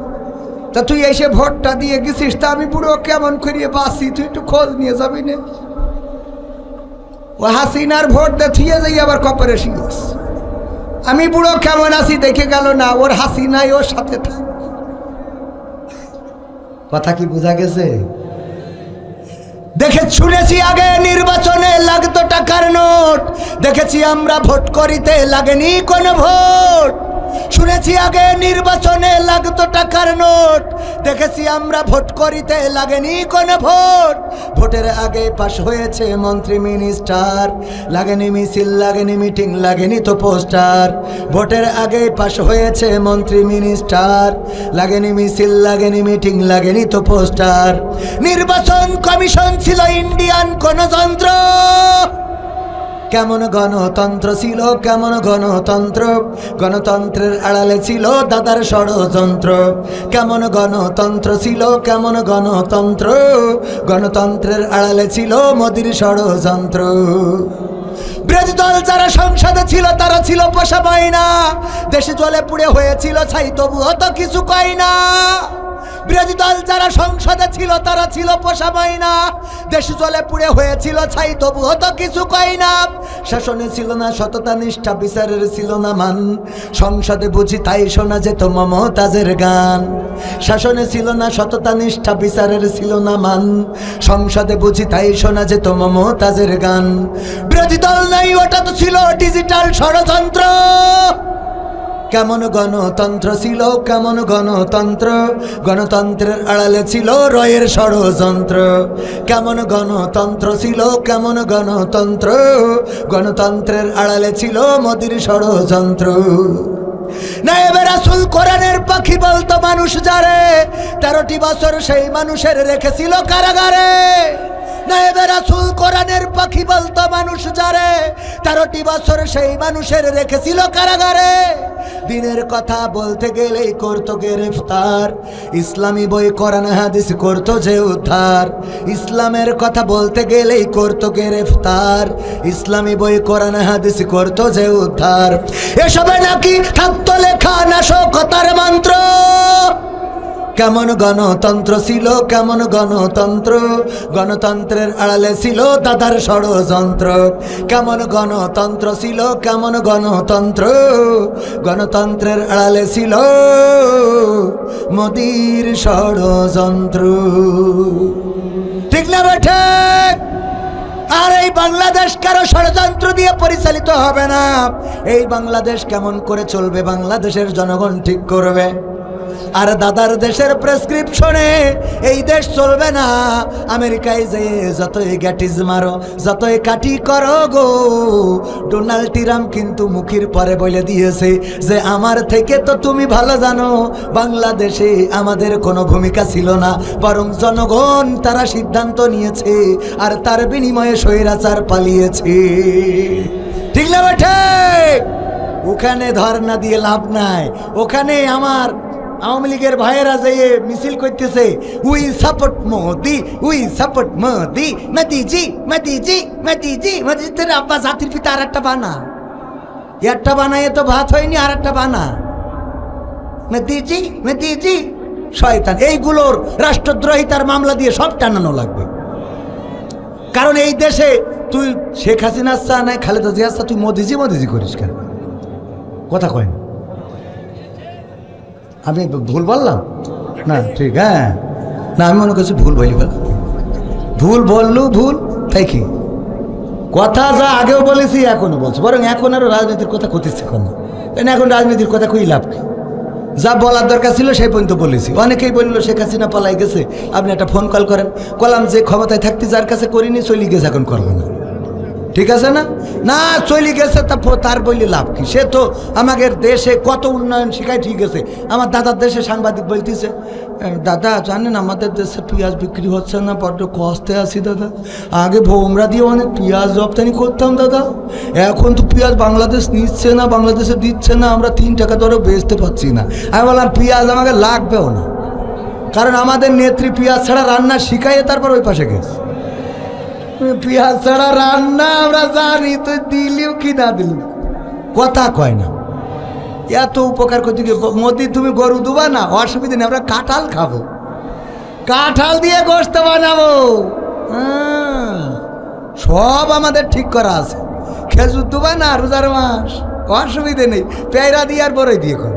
তা তুই এসে ভোটটা দিয়ে গেছিস, তা আমি বুড়ো কেমন করিয়ে বাঁচি তুই একটু খোঁজ নিয়ে যাবি না? ও হাসিনার ভোট দিয়ে যাই আবার কব্বরে শুয়েছে। আমি বুড়ো কেমন আছি দেখে গেল না, ওর হাসিনাই ওর সাথে থাক। কথা কি বোঝা গেছে? দেখে শুনেছি আগে নির্বাচনে লাগতো টাকার নোট, দেখেছি আমরা ভোট করিতে লাগেনি কোনো ভোট। শুনেছি আগে নির্বাচনে লাগতো টাকার নোট, দেখেছি আমরা ভোট করিতে লাগেনি কোনো ভোট। ভোটের আগে পাশ হয়েছে মন্ত্রী মিনিস্টার, লাগেনি মিছিল লাগেনি মিটিং লাগেনি তো পোস্টার। ভোটের আগে পাশ হয়েছে মন্ত্রী মিনিস্টার, লাগেনি মিছিল লাগেনি মিটিং লাগেনি তো পোস্টার। নির্বাচন কমিশন ছিল ইন্ডিয়ান কোন যন্ত্র। কেমন গণতন্ত্র ছিল কেমন গণতন্ত্র, গণতন্ত্রের আড়ালে ছিল দাদার ষড়যন্ত্র। কেমন গণতন্ত্র ছিল কেমন গণতন্ত্র, গণতন্ত্রের আড়ালে ছিল মোদির ষড়যন্ত্র। বিরোধী দল যারা সংসদে ছিল তারা ছিল পোষা মাইনা, দেশে জলে পুড়ে হয়েছিল ছাই তবুও তো কিছু কয় না। বিরোধী দল যারা সংসদে ছিল তারা ছিল পোষা মাইনা, দেশ জলে পুড়ে হয়েছিল ছাই তবুও তো কিছু কয় না। শাসনে ছিল না সততা নিষ্ঠা, বিচারের ছিল না মান, সংসদে বুঝি তাই শোনা যেত মমতাজের গান। শাসনে ছিল না সততা নিষ্ঠা, বিচারের ছিল না মান, সংসদে বুঝি তাই শোনা যেত মমতাজের গান। বিরোধী দল নাই ওটা তো ছিল ডিজিটাল ষড়যন্ত্র। কেমন গণতন্ত্র ছিল কেমন গণতন্ত্র, গণতন্ত্রের আড়ালে ছিল রয়ের ষড়যন্ত্র। কেমন গণতন্ত্র ছিল কেমন গণতন্ত্র, গণতন্ত্রের আড়ালে ছিল মোদির ষড়যন্ত্র। নায়েবে রাসূল কোরআনের পাখি বলতো মানুষ যারে, 13টি বছর সেই মানুষের রেখেছিল কারাগারে। নায়েবে রাসূল কোরআনের পাখি বলতো মানুষ যারে, 13টি বছর সেই মানুষের রেখেছিল কারাগারে। দিনের কথা বলতে গেলেই করতো গ্রেফতার, ইসলামী বই কোরআন হাদিস করতো যে উদ্ধার। ইসলামের কথা বলতে গেলেই করতো গ্রেফতার, ইসলামী বই কোরআন হাদিস করতো যে উদ্ধার। এসবে নাকি থাকতো লেখা নাশকতার মন্ত্র। কেমন গণতন্ত্র ছিল কেমন গণতন্ত্র, গণতন্ত্রের আড়ালে ছিল দাদার ষড়যন্ত্র। কেমন গণতন্ত্র ছিল কেমন গণতন্ত্র, গণতন্ত্রের আড়ালে ছিল মোদির ষড়যন্ত্র। ঠিক না বেঠে? আর এই বাংলাদেশ কারো ষড়যন্ত্র দিয়ে পরিচালিত হবে না। এই বাংলাদেশ কেমন করে চলবে বাংলাদেশের জনগণ ঠিক করবে। আর দাদার দেশের প্রেসক্রিপশনে এই দেশ চলবে না। আমেরিকায় যে যতই গ্যাটিজ মারো যতই কাটি করো গো, ডোনাল্ড ট্রাম্প কিন্তু মুখের পরে বলে দিয়েছে যে আমার থেকে তো তুমি ভালো জানো বাংলাদেশে আমাদের কোনো ভূমিকা ছিল না, বরং জনগণ তারা সিদ্ধান্ত নিয়েছে আর তার বিনিময়ে স্বৈরাচার পালিয়েছে। ঠিক না বেঠে? ওখানে ধর্ণা দিয়ে লাভ নাই। ওখানে আমার আওয়ামী লীগের ভাইয়েরা যে মিছিল করতেছে, we support Modi, we support Modi, মোদিজি মোদিজি মোদিজি মোদি। তোর আব্বা জাতির পিতা আর একটা বানা। একটা বানাইয়ে তো ভাত হয়নি, আর একটা বানা, মেতিজি শয়তান। এইগুলোর রাষ্ট্রদ্রোহিতার মামলা দিয়ে সব টানানো লাগবে। কারণ এই দেশে তুই শেখ হাসিনা চা নাই, খালেদা জিয়া চা, তুই মোদিজি করিস কেন? কথা কয় না। আমি ভুল বললাম না? ঠিক, হ্যাঁ না, আমি মনে করছি ভুল বলি, ভুল বললু ভুল, তাই কি কথা যা আগেও বলেছি এখনো বলছি, বরং এখন আরো রাজনীতির কথা কতিচ্ছে এখন, এখন রাজনীতির কথা কই লাভ কি? যা বলার দরকার ছিল সেই পর্যন্ত বলেছি। অনেকেই বললো শেখ হাসিনা পালাই গেছে, আপনি একটা ফোন কল করেন। কলাম যে ক্ষমতায় থাকতে যার কাছে করিনি, চলি গেছে, এখন করবো না। ঠিক আছে না? না চলি গেছে তার বললে লাভ কি? সে তো আমাদের দেশে কত উন্নয়ন শিখায়, ঠিক আছে। আমার দাদার দেশে সাংবাদিক বলতেছে, দাদা জানেন আমাদের দেশে পেঁয়াজ বিক্রি হচ্ছে না, বড্ড কষ্টে আছি দাদা। আগে ভোমরা দিয়ে অনেক পেঁয়াজ রপ্তানি করতাম দাদা, এখন তো পেঁয়াজ বাংলাদেশ নিচ্ছে না, বাংলাদেশে দিচ্ছে না, আমরা 3 টাকা দরেও বেচতে পারছি না। আমি বললাম পেঁয়াজ আমাকে লাগবেও না, কারণ আমাদের নেত্রী পেঁয়াজ ছাড়া রান্না শিখাইয়ে তারপর ওই পাশে গেছে। পেঁয়াজ ছাড়া রান্না আমরা জানি, তুই দিলিও কি না দিলি, কথা কয় না। এত উপকার করতে গিয়ে মোদি তুমি গরু দুবা না, অসুবিধা নেই, আমরা কাঁঠাল খাবো, কাঁঠাল দিয়ে গোস্ত বানাবো, সব আমাদের ঠিক করা আছে। খেজুর দুবা না, রোজার মাস, অসুবিধে নেই, পেয়ারা দিয়ে আর বড়ই দিয়ে কর।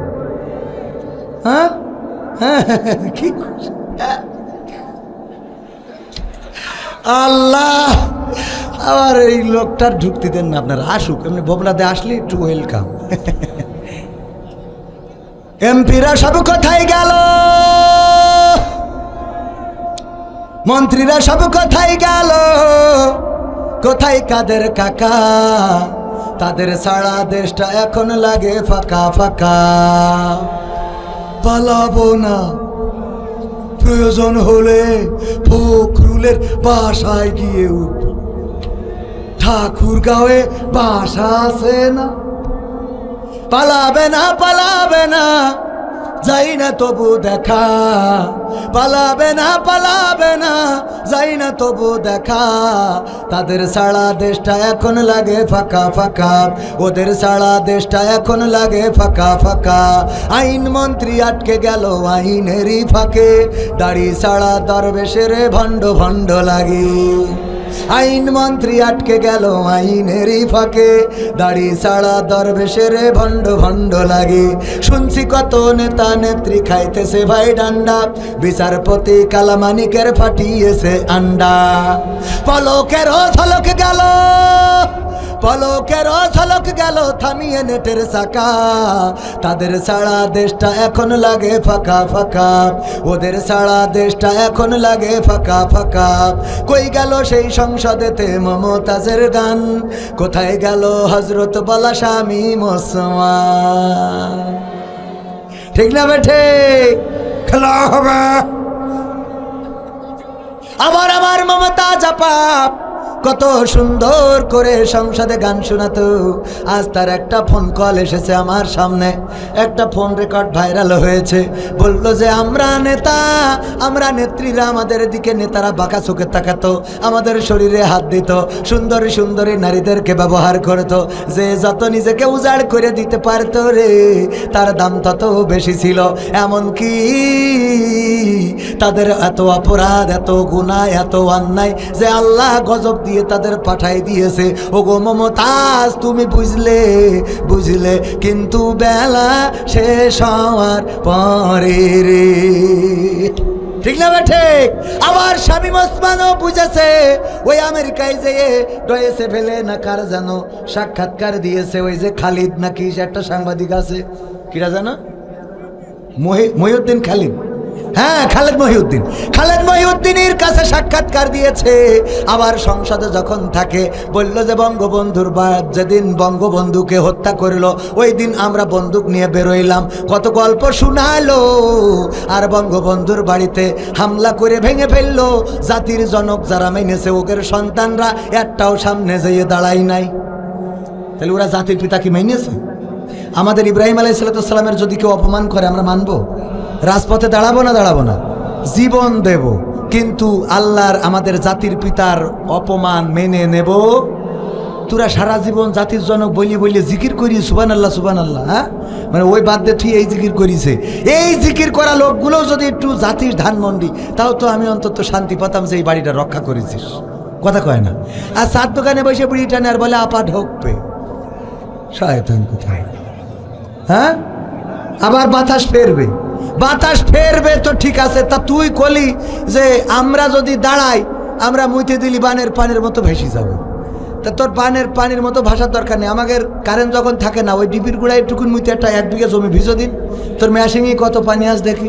হ্যাঁ কি আল্লাহ, আবার এই লোকটার ঢুকতে দেন না, আপনারা আসুক, এমনি ভোমরাতে আসলে একটু ওয়েলকাম। এমপিরা সব কোথায় গেল, মন্ত্রীরা সব কোথায় গেল, কোথায় কাদের কাকা? তাদের সারা দেশটা এখন লাগে ফাঁকা ফাঁকা। পালাবো না, প্রয়োজন হলে ফখরুলের বাসায় গিয়ে উঠব, ঠাকুর গাঁয়ে বাসা আছে না। পালাবে না, পালাবে না, যাই না তবু দেখা, পালাবে না, পালাবে না, যাই না তবু দেখা। তাদের সারা দেশটা এখন লাগে ফাঁকা ফাঁকা, ওদের সারা দেশটা এখন লাগে ফাঁকা ফাঁকা। আইন মন্ত্রী আটকে গেল আইনেরই ফাঁকে, দাড়ি সারা দরবেশের ভণ্ড ভণ্ড লাগে। আইন মন্ত্রী আটকে গেল আইনেরই ফাঁকে, দাড়ি সারা দরবেশের ভণ্ড ভণ্ড লাগে। শুনছি কত নেতা নেত্রী খাইতেছে ভাই ডান্ডা, বিচারপতি কালামানিকের ফাটিয়েছে আন্ডা। পলকের ঝলক গেল, পলকের ঝলক গেল থামিয়ে নেটের চাকা। তাদের সারা দেশটা এখন লাগে ফাঁকা ফাঁকা, ওদের সারা দেশটা এখন লাগে ফাঁকা ফাঁকা। কই গেল সেই সংসদেতে মমতাজের গান, কোথায় গেল হজরত বলা স্বামী মুসলমান? ঠিক না বেঠে? খেলা হবে আবার আমার মমতাজ আপা কত সুন্দর করে সংসদে গান শোনাতো। আজ তার একটা ফোন কল এসেছে আমার সামনে, একটা ফোন রেকর্ড ভাইরাল হয়েছে। বলল যে আমরা নেতা, আমরা নেত্রীরা আমাদের দিকে নেতারা বাঁকা চোখে তাকাতো, আমাদের শরীরে হাত দিত, সুন্দরী সুন্দরী নারীদেরকে ব্যবহার করতো। যে যত নিজেকে উজাড় করে দিতে পারতো রে, তার দাম তত বেশি ছিল। এমনকি তাদের এত অপরাধ, এত গুনাহ, এত অন্যায় যে আল্লাহ গজব দিয়ে তাদের পাঠাই দিয়েছে। ও গো মমতাজ তুমি বুঝলে, বুঝলে কিন্তু বেলা শেষ হওয়ার পরে রে। ঠিক না ঠিক? আবার শামীম ওসমানও বুঝেছে। ওই আমেরিকায় যেয়ে ডয়েছে ফেলে না কার জানো সাক্ষাৎকার দিয়েছে, ওই যে খালিদ নাকি একটা সাংবাদিক আছে, কিরা জানো, মহিউদ্দিন খালিদ, হ্যাঁ খালেদ মহিউদ্দিন, খালেদ মহিউদ্দিনের কাছে সাক্ষাৎকার দিয়েছে। আবার সংসদে যখন থাকে বলল যে বঙ্গবন্ধুর যেদিন বঙ্গবন্ধুকে হত্যা করলো ওই দিন আমরা বন্দুক নিয়ে বেরোইলাম, কত গল্প শোনালো। আর বঙ্গবন্ধুর বাড়িতে হামলা করে ভেঙে ফেললো। জাতির জনক যারা মেনেছে ওদের সন্তানরা একটাও সামনে যেয়ে দাঁড়ায় নাই। তাহলে ওরা জাতির পিতা কি মেনেছে? আমাদের ইব্রাহিম আলাইহিস সালামের যদি কেউ অপমান করে আমরা মানবো? রাজপথে দাঁড়াবো না? দাঁড়াবো না, জীবন দেব, কিন্তু আল্লাহর আমাদের জাতির পিতার অপমান মেনে নেব? তোরা সারা জীবন জাতির জনক বলি বলি জিকির করি সুবহানাল্লাহ সুবহানাল্লাহ, হ্যাঁ মানে ওই বাদ দিয়ে তুই এই জিকির করিছে। এই জিকির করা লোকগুলো যদি একটু জাতির ধানমন্ডি, তাও তো আমি অন্তত শান্তি পেতাম যে এই বাড়িটা রক্ষা করেছিস। কথা কয় না। আর চার দোকানে বসে বুড়ি টানে আর বলে আপা ঢোকবে, শয়তান কোথায়, হ্যাঁ আবার বাতাস ফেরবে, বাতাস ফেরবে তো ঠিক আছে, তা তুই কলি যে আমরা যদি দাঁড়াই আমরা মুইতে দিলি বানের পানির মতো ভেসে যাবো। তা তোর বানের পানির মতো ভাষার দরকার নেই। আমাদের কারেন্ট যখন থাকে না, ওই ডিপির গুঁড়ায় টুকুন মুইতে একটা 1 বিঘা জমি ভিজো দিন, তোর মেশিংয়ে কত পানি আস দেখি।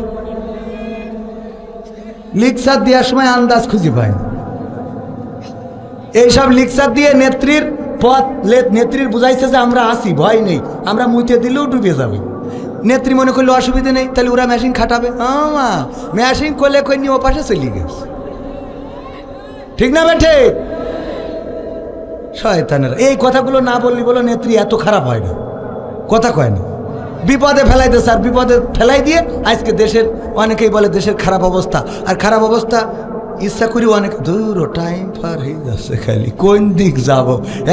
লিকসার দেওয়ার সময় আন্দাজ খুঁজে পায় না। এইসব লিকসার দিয়ে নেত্রীর পথ, নেত্রীর বুঝাইছে যে আমরা আসি, ভয় নেই, আমরা মুইতে দিলেও ডুবে যাবে। নেত্রী মনে করলে অসুবিধে নেই, তাহলে ওরা মেশিন খাটাবে। মেশিন করলে কই নিয়ে ও পাশে চলে গেছে, ঠিক না বেঠে? শয়তানের এই কথাগুলো না বললি বলো নেত্রী এত খারাপ হয় না, কথা কয় না। বিপদে ফেলাই দে স্যার, বিপদে ফেলাই দিয়ে আজকে দেশের অনেকেই বলে দেশের খারাপ অবস্থা। আর খারাপ অবস্থা ইচ্ছা করি অনেক দূর টাইম পার হয়ে যাচ্ছে, খালি কোন দিক যাব,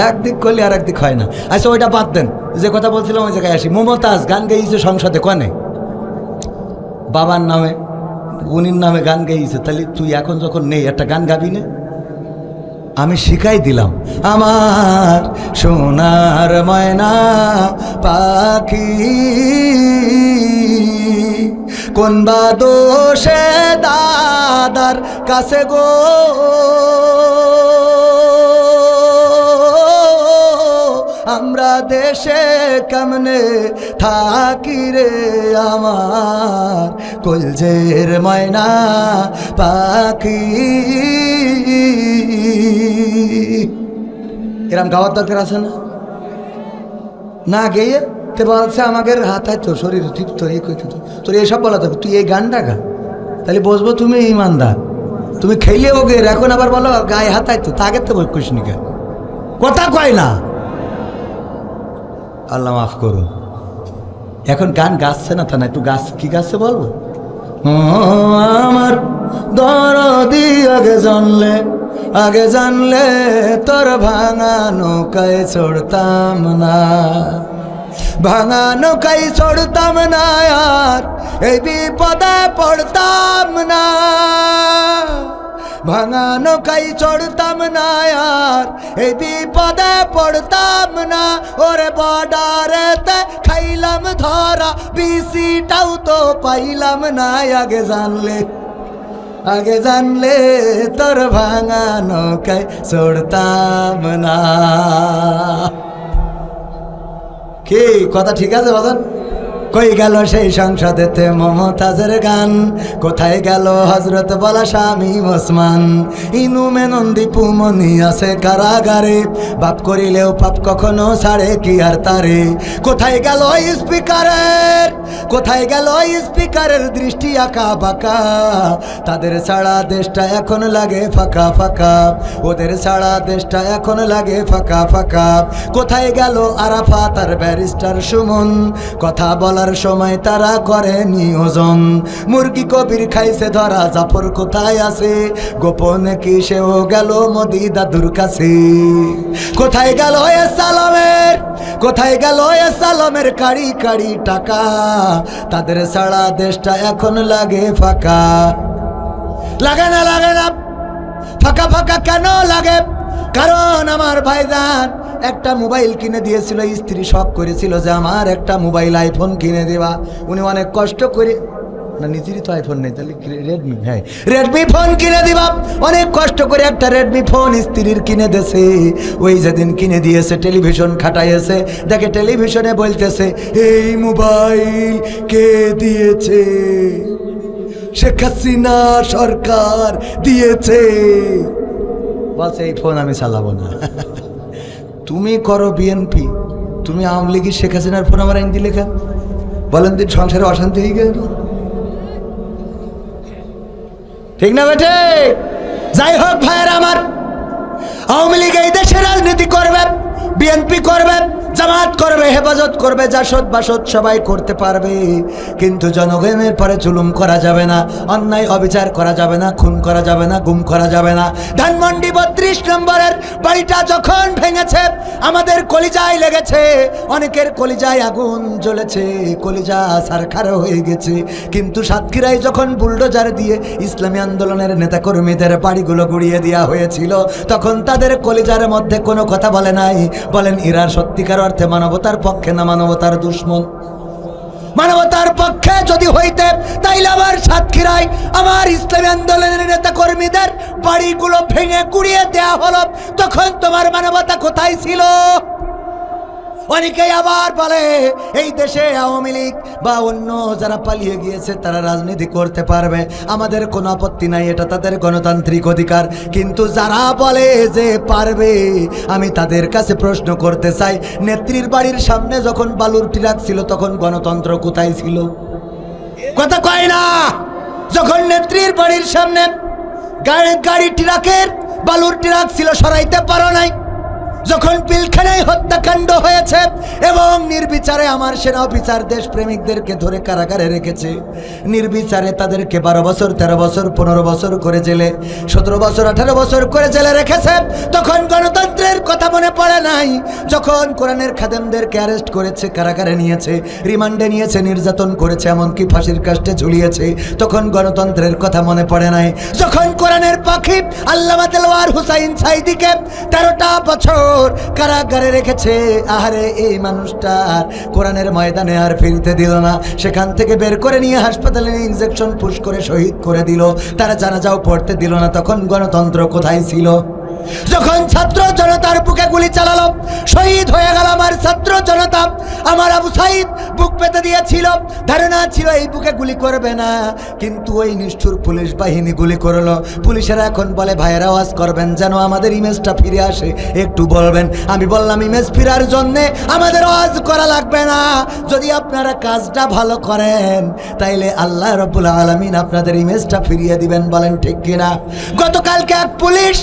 একদিক করলে আর একদিক হয় না। আচ্ছা ওইটা বাদ দেন, যে কথা বলছিলাম ওই জায়গায় আসি। মমতাজ গান গেয়েছে সংসদে, কনে বাবার নামে উনির নামে গান গেয়েছে, তাহলে তুই এখন যখন নেই একটা গান গাবি না? আমি শিখাই দিলাম, আমার সোনার ময়না পাখি কোন বা দোষে দাদার কাছে গো, আমরা দেশে কেমনে থাকি রে আমার কলজের ময়না পাখি। এরম গাওয়ার দরকার আছে না? না গেয়ে তে বলছে আমাদের হাতায় তো শরীর ঠিক তো এই কইতে তো তোর এইসব বলা তো, তুই এই গানটা গা, তাহলে বসবো তুমি ইমানদার। তুমি খেলে ওগে এখন আবার বলো গায়ে হাতায় তো, তাকে তো বই কৃষ্ণি কেন, কথা কয় না। আল্লাহ মাফ করুন, এখন গান গাচ্ছে না তা না, একটু গাছ কি গাচ্ছে বলবো। আমার দরদি আগে জানলে তোর ভাঙা নৌকায় চড়তাম না, ভাঙা নৌকায় চড়তাম না, আর এই বিপদে পড়তাম না, ভাঙা নৌকায় চড়তাম না, আর এই বিপদে পড়তাম না। ওরে বর্ডারেতে খাইলাম ধরা, বিসিটাও তো পাইলাম না। আগে জানলে তোর ভাঙা নৌকায় চড়তাম না। কি কথা ঠিক আছে বাজান? কই গেল সেই সংসদেতে মমতাজের গান, কোথায় গেল হজরত বলা স্বামী ওসমান, ইনু মেনন্দি পুমনি আছে কারাগারে, বাপ করিলেও পাপ কখনো ছাড়ে কি আর তারে। কোথায় গেল স্পিকারের দৃষ্টি আঁকা বাঁকা, তাদের ছাড়া দেশটা এখন লাগে ফাঁকা ফাঁকা, ওদের ছাড়া দেশটা এখন লাগে ফাঁকা ফাঁকা। কোথায় গেল আরাফাত আর ব্যারিস্টার সুমন, কথা বলার সময় তারা করে নিয়োজন। মুরগি কবির খাইছে ধরা, জাফর কোথায় আছে, গোপনে কি সেও গেল মোদি দাদুর কাছে। কোথায় গেল এ সালামের কাড়ি কাড়ি টাকা, তাদের ছাড়া দেশটা এখন লাগে ফাঁকা। লাগে না ফাঁকা ফাঁকা কেন লাগে? কারণ আমার ভাইজান একটা মোবাইল কিনে দিয়েছিল, স্ত্রী শখ করেছিল যে আমার একটা মোবাইল আইফোন কিনে দেওয়া। উনি অনেক কষ্ট করে, না নিজেরই তো আইফোন নেই, তাহলে রেডমি, হ্যাঁ রেডমি ফোন কিনে দিবা, অনেক কষ্ট করে একটা রেডমি ফোন স্ত্রীর কিনে দিয়েছে। ওই যেদিন কিনে দিয়েছে টেলিভিশন খাটাইয়েছে, দেখে টেলিভিশনে বলতেছে এই মোবাইল কে দিয়েছে? শেখ হাসিনা সরকার দিয়েছে। বলছে এই ফোন আমি চালাবো না। তুমি করো বিএনপি, তুমি আওয়ামী লীগের শেখ হাসিনার ফোন আমার আইন দিলে কেন? বলেন দিন সংসারে অশান্তি হয়ে গেল, ঠিক না বেটে? যাই হোক ভাইয়ের আমার, আওয়ামী লীগ এই দেশে রাজনীতি করবে, বিএনপি করবে, জামাত করবে, হেফাজত করবে, জাসদ বাসদ সবাই করতে পারবে, কিন্তু জনগণের পরে জুলুম করা যাবে না, অন্যায় অবিচার করা যাবে না, খুন করা যাবে না, গুম করা যাবে না। ধানমন্ডি 32 নম্বরের বাড়িটা যখন ভেঙেছে আমাদের কলিজায় লেগেছে, অনেকের কলিজায় আগুন জ্বলেছে, কলিজা সারখার হয়ে গেছে। কিন্তু সাতক্ষীরায় যখন বুলডোজার দিয়ে ইসলামী আন্দোলনের নেতাকর্মীদের বাড়িগুলো গুড়িয়ে দেওয়া হয়েছিল, তখন তাদের কলিজার মধ্যে কোনো কথা বলে নাই। বলেন এরা সত্যিকার অর্থে মানবতার পক্ষে না মানবতার দুশ্মন? মানবতার পক্ষে যদি হইতে তাইলে আমার সাতক্ষীরায় আমার ইসলামী আন্দোলনের নেতা কর্মীদের বাড়িগুলো ভেঙে গুড়িয়ে দেয়া হলো, তখন তোমার মানবতা কোথায় ছিল? অনেকেই আবার বলে এই দেশে আওয়ামী লীগ বা অন্য যারা পালিয়ে গিয়েছে তারা রাজনীতি করতে পারবে, আমাদের কোনো আপত্তি নাই, এটা তাদের গণতান্ত্রিক অধিকার। কিন্তু যারা বলে যে পারবে, আমি তাদের কাছে প্রশ্ন করতে চাই, নেত্রীর বাড়ির সামনে যখন বালুর ট্রাক ছিল তখন গণতন্ত্র কোথায় ছিল? কথা কয় না। যখন নেত্রীর বাড়ির সামনে গাড়ি ট্রাকের বালুর ট্রাক ছিল, সরাইতে পারো নাই। যখন পিলখানায় হত্যাকাণ্ড হয়েছে এবং নির্বিচারে আমার সেনা অফিসার দেশপ্রেমিকদেরকে ধরে কারাগারে রেখেছে, নির্বিচারে তাদেরকে 12 বছর 13 বছর 15 বছর করে জেলে, 17 বছর 18 বছর করে জেলে রেখেছে, তখন গণতন্ত্রের কথা মনে পড়ে নাই? যখন কোরআনের খাদেমদেরকে অ্যারেস্ট করেছে, কারাগারে নিয়েছে, রিমান্ডে নিয়েছে, নির্যাতন করেছে, এমনকি ফাঁসির কাস্টে ঝুলিয়েছে, তখন গণতন্ত্রের কথা মনে পড়ে নাই? যখন কোরআনের পাখি আল্লামা দেলোয়ার হুসাইন সাইদিকে 13টা বছর কারাগারে রেখেছে, আহারে এই মানুষটার কোরআনের ময়দানে আর ফিরতে দিল না, সেখান থেকে বের করে নিয়ে হাসপাতালে ইনজেকশন পুশ করে শহীদ করে দিল, তারা জানাজাও পড়তে দিল না, তখন গণতন্ত্র কোথায় ছিল? যখন ছাত্র জনতার বুকে গুলি চালালো, শহীদ হয়ে গেল আমার ছাত্র জনতা, আমার আবু সাইদ বুক পেতে দিয়েছিল, ধারণা ছিল এই বুকে গুলি করবে না, কিন্তু ওই নিষ্ঠুর পুলিশ বাহিনী গুলি করলো। পুলিশেরা এখন বলে ভাইয়েরা আওয়াজ করবেন যেন আমাদের ইমেজটা ফিরে আসে, একটু বলবেন। আমি বললাম ইমেজ ফিরার জন্যে আমাদের আওয়াজ করা লাগবে না, যদি আপনারা কাজটা ভালো করেন তাইলে আল্লাহ রাব্বুল আলামিন আপনাদের ইমেজটা ফিরিয়ে দিবেন। বলেন ঠিক কিনা? গতকালকে এক পুলিশ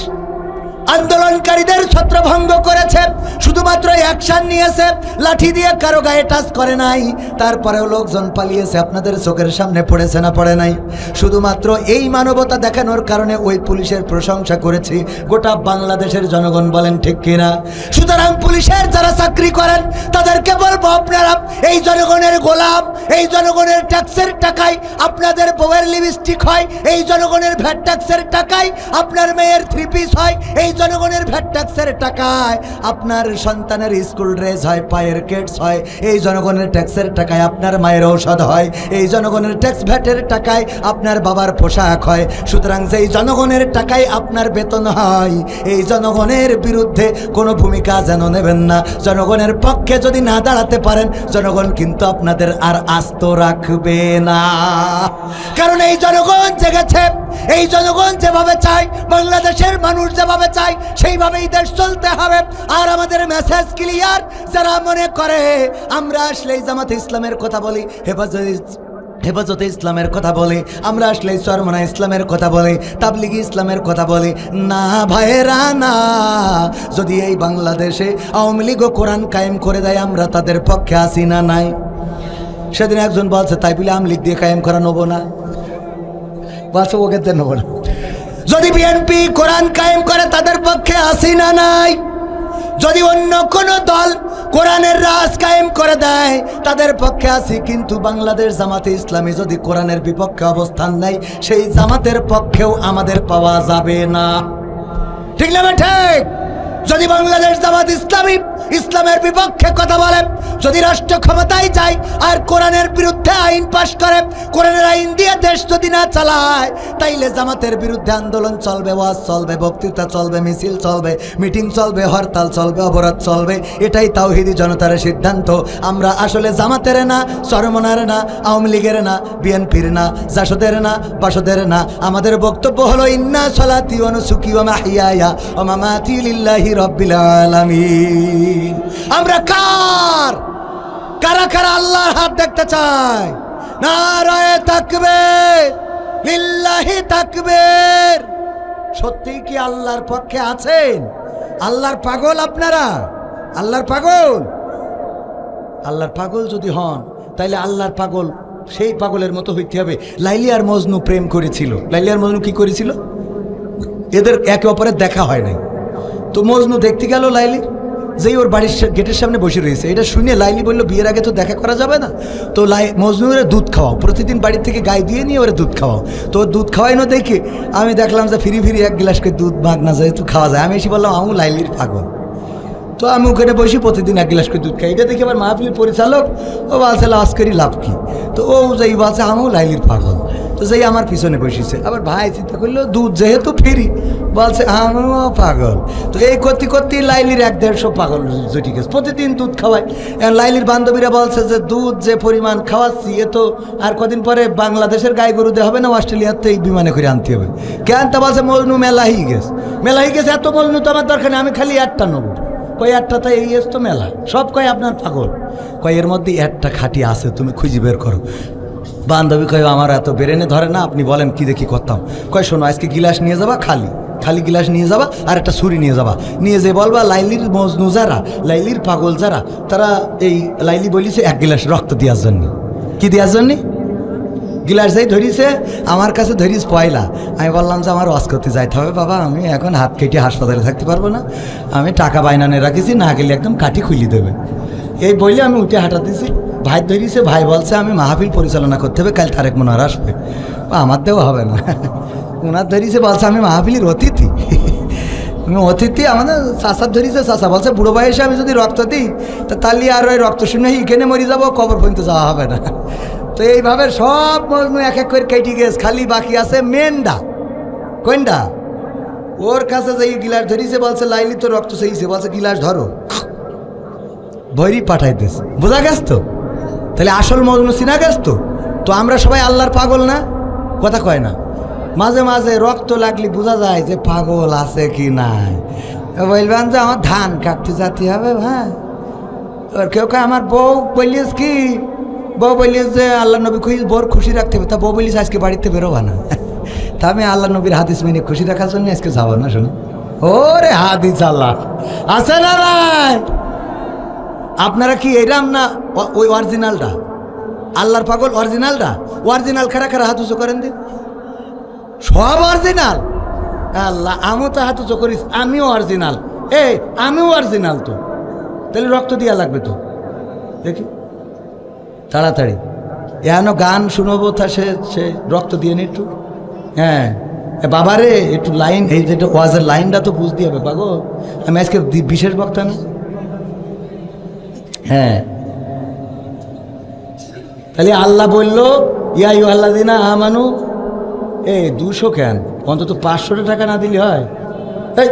আন্দোলনকারীদের ছত্রভঙ্গ করেছে, শুধুমাত্র অ্যাকশন নিয়েছে, লাঠি দিয়ে কারো গায়ে টাচ করে নাই, তারপরেও লোকজন পালিয়েছে, আপনাদের চোখের সামনে পড়েছে না পড়ে নাই? শুধুমাত্র এই মানবতা দেখানোর কারণে ওই পুলিশের প্রশংসা করেছি গোটা বাংলাদেশের জনগণ। বলেন ঠিক কিনা? সুতরাং পুলিশের যারা চাকরি করেন তাদেরকে বলবো, আপনারা এই জনগণের গোলাম, এই জনগণের ট্যাক্সের টাকায় আপনাদের বউয়ের লিপস্টিক হয়, এই জনগণের ভ্যাট ট্যাক্সের টাকায় আপনার মেয়ের 3 পিস হয়, এই জনগণের ভ্যাট ট্যাক্সের টাকায় আপনার সন্তানের স্কুল ড্রেস হয়, পায়ের কেটস হয়, এই জনগণের ট্যাক্সের টাকায় আপনার মায়ের ঔষধ হয়, এই জনগণের ট্যাক্স ভ্যাটের টাকায় আপনার বাবার পোশাক হয়। সুতরাং যেই জনগণের টাকায় আপনার বেতন হয়, এই জনগণের বিরুদ্ধে কোনো ভূমিকা যেন নেবেন না। জনগণের পক্ষে যদি না দাঁড়াতে পারেন, জনগণ কিন্তু আপনাদের আর আস্ত রাখবে না, কারণ এই জনগণ জেগেছে। এই জনগণ যেভাবে চায়, বাংলাদেশের মানুষ যেভাবে চায়, সেইভাবেই দেশ চলতে হবে। আর আমাদের মেসেজ ক্লিয়ার, যারা মনে করে আমরা আসলে জামাতে ইসলামের কথা বলি, হেফাজতে ইসলামের কথা বলি, আমরা আসলে চরমনা ইসলামের কথা বলি, তাবলিগি ইসলামের কথা বলি, না ভাইয়েরা না। যদি এই বাংলাদেশে আওয়ামী লীগ ও কোরআন কায়েম করে দেয়, আমরা তাদের পক্ষে আসি না নাই? সেদিন একজন বলছে তাই বলে আওয়ামী লীগ দিয়ে কায়েম করা নেবো না, বাস্তবকে নেবো না। যদি বিএনপি কোরআন কায়েম করে তাদের পক্ষে আসি না নাই? যদি অন্য কোনো দল কোরআনের রাজ কায়েম করে দেয় তাদের পক্ষে আসি, কিন্তু বাংলাদেশ জামাতে ইসলামী যদি কোরআনের বিপক্ষে অবস্থান নেয়, সেই জামাতের পক্ষেও আমাদের পাওয়া যাবে না। ঠিক না ঠিক? যদি বাংলাদেশ জামাত ইসলামী ইসলামের বিপক্ষে কথা বলে, যদি রাষ্ট্র ক্ষমতায় যায় আর কোরআনের বিরুদ্ধে আইন পাশ করে, কোরআনের আইন দিয়ে দেশ যদি না চালায়, তাইলে জামাতের বিরুদ্ধে আন্দোলন চলবে, ওয়াজ চলবে, বক্তৃতা চলবে, মিছিল চলবে, মিটিং চলবে, হরতাল চলবে, অবরোধ চলবে। এটাই তাওহীদি জনতার সিদ্ধান্ত। আমরা আসলে জামাতের না, চরমনার না, আওয়ামী লীগের না, বিএনপির না, জাসদের না, বাসদের না। আমাদের বক্তব্য হলো ইন্না সলাতি ওয়া নুসুকি ওয়া মাহইয়ায়া ওয়া মামাতি লিল্লাহি রাব্বিল আলামিন। আমরা কারা কারা আল্লাহর হাত দেখতে চাই? নারায়ে তাকবীর, লিল্লাহি তাকবীর। সত্যি কি আল্লাহর পক্ষে আছেন? আল্লাহর পাগল আপনারা? আল্লাহর পাগল? আল্লাহর পাগল যদি হন তাইলে আল্লাহর পাগল সেই পাগলের মতো হইতে হবে। লাইলি আর মজনু প্রেম করেছিল। লাইলি আর মজনু কি করেছিল? এদের একে অপরের দেখা হয় নাই। তো মজনু দেখতে গেল লাইলি, যেই ওর বাড়ির গেটের সামনে বসে রয়েছে। এটা শুনে লাইলি বলল, বিয়ের আগে তো দেখা করা যাবে না, তো মজনুরে দুধ খাওয়াও, প্রতিদিন বাড়ির থেকে গায়ে দিয়ে নিয়ে ওরা দুধ খাওয়াও। তো ওর দুধ খাওয়াই না দেখে আমি দেখলাম যে ফিরি ফিরি এক গ্লাস করে দুধ মাগনা যায়, একটু খাওয়া যায়। আমি এসে বললাম আমু লাইলির পাগল। তো আমি ওখানে বসি প্রতিদিন এক গ্লাস করে দুধ খাই। এটা দেখে আবার মাহফিলের পরিচালক ও বলছে লাজ করি লাভ কি, তো ও যাই বলছে আমু লাইলির পাগল। তো যাই আমার পিছনে বসেছে। আবার ভাই চিন্তা করলো দুধ যেহেতু ফিরি, বলছে আমিও পাগল। তো এই করতে করতে লাইলির 1-150 পাগল জুটি গেছে, প্রতিদিন দুধ খাওয়ায়। লাইলির বান্ধবীরা বলছে যে দুধ যে পরিমাণ খাওয়াচ্ছি, এ তো আর কদিন পরে বাংলাদেশের গায়ে গরু দেওয়া হবে না, অস্ট্রেলিয়াতে এই বিমানে করে আনতে হবে। কেন তা বলছে মজনু মেলা হয়ে গেছে, মেলা হয়ে গেছে, এত মজনু তো আমার দরকার নেই, আমি খালি একটা নেবো। কয় একটা তো এই তো মেলা, সব কয় আপনার পাগল। কয় এর মধ্যে একটা খাঁটি আছে, তুমি খুঁজে বের করো। বান্ধবী কয় আমার এত বেরেনে ধরে না, আপনি বলেন কি দেখি করতাম। কয় শোনো, আজকে গিলাস নিয়ে যাবা, খালি খালি গিলাস নিয়ে যাবা, আর একটা ছুরি নিয়ে যাবা, নিয়ে যে বলবা লাইলির মজনু যারা, লাইলির পাগল যারা, তারা এই লাইলি বলিছে 1 গিলাস রক্ত দেওয়ার জন্য। কি দেওয়ার জন্যে? গিলাস যাই ধরিছে, আমার কাছে ধরিস পয়লা। আমি বললাম যে আমার ওয়াজ করতে যাইতে হবে বাবা, আমি এখন হাত কেটে হাসপাতালে থাকতে পারবো না, আমি টাকা বাইনানে রাখিছি, না গেলে একদম কাঠি খুলি দেবে। এই বলে আমি উঠে হাঁটা দিছি। ভাই ধরিছে, ভাই বলছে আমি মাহফিল পরিচালনা করতে হবে, কাল তারেক মনোয়ার আসবে। আমার দেওয়া হবে না, ওনার ধরিছে, বলছে আমি মাহফিলের অতিথি। আমি অতিথি, আমাদের চাষার ধরিছে, চাষা বলছে বুড়ো বয়সে আমি যদি রক্ত দিই তা তাহলে আর ওই রক্ত শুনে এখানে মরে যাবো, কবর পর্যন্ত যাওয়া হবে না। তো এইভাবে সব মজনু এক এক করে কেটে গেছে, খালি বাকি আছে মেনডা। কোনটা? ওর কাছে যাই গিলাস ধরিছে, বলছে লাইলি তো রক্ত চাইছে, বলছে গিলাস ধরো, ভৈরি পাঠাইতেছ। বোঝা গেছ তো? তাহলে আসল মজনু চিনা গেছ তো? তো আমরা সবাই আল্লাহর পাগল না? কথা কয় না? মাঝে মাঝে রক্ত লাগলে বোঝা যায় যে পাগল আছে কি নাই। বলবেন যে আমার ধান কাটতে যেতে হবে ভাই, আর কেউ কেউ আমার বউ বলিস কি, বউ বলিস যে আল্লাহ নবী বউর খুশি রাখতে হবে, তা বউ বলিস আজকে বাড়িতে বেরোবা না। তা আমি আল্লাহ নবীর হাদিস মেনে খুশি রাখার জন্য আজকে যাবো না। শোনো, ওরে হাদিস আল্লাহ আছে না নাই? আপনারা কি এরাম না? ওই অরিজিনালটা আল্লাহর পাগল, অরিজিনালটা অরিজিনাল খারা খারা হাত উঁচু করেন দিন, সব অরিজিনাল। আল্লাহ আমিও তো হাত উঁচু করিস, আমিও অরিজিনাল। আমিও অরিজিনাল, তো তাহলে রক্ত দিয়া লাগবে তো। দেখি তাড়াতাড়ি এখনো গান শুনবো, তা সে রক্ত দিয়ে নি একটু। হ্যাঁ বাবারে একটু লাইন, এই যেটা ওয়াজের লাইনটা তো বুঝতে হবে পাগল, আমি আজকে বিশেষ বক্তা না। হ্যাঁ তাহলে আল্লাহ বললো ইয়া আইয়ুহাল্লাযীনা আমানু, 200 কেন, অন্তত 500 টাকা না দিলে হয়? এই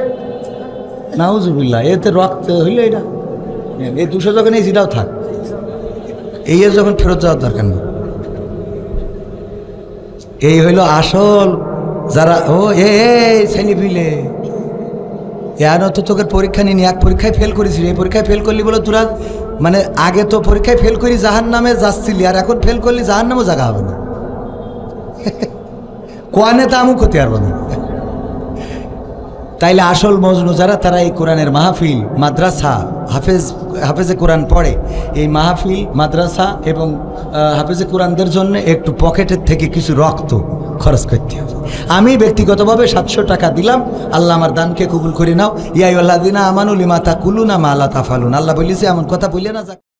নাউজুবিল্লাহ, এতে রক্ত হইলে এটা এই 200 যখন এই যেটাও থাক, এই যখন ফেরত যাওয়ার দরকার নেই। এই হইল আসল যারা। ও ছেলে পিলে এখনো তো তোকে পরীক্ষা নিয়ে এক পরীক্ষায় ফেল করেছিস, এই পরীক্ষায় ফেল করলি বলে তোরা মানে আগে তো পরীক্ষায় ফেল করি জাহান নামে যাচ্ছিলি, আর এখন ফেল করলি জাহান নামও জায়গা হবে না। কোয়ানে তা আমুক হতে পারবো না। তাইলে আসল মজনু যারা, তারা এই কোরআনের মাহফিল, মাদ্রাসা, হাফেজে কোরআন পড়ে, এই মাহফিল, মাদ্রাসা এবং হাফেজে কোরআনদের জন্য একটু পকেটের থেকে কিছু রক্ত খরচ করতে হবে। আমি ব্যক্তিগতভাবে 700 টাকা দিলাম, আল্লাহ আমার দানকে কবুল করে নাও। ইয়া আইয়ুহাল্লাযীনা আমানু লিমা তাকুলুনা মা লা তাফআলুন, আল্লাহ বলেছে এমন কথা বললে না।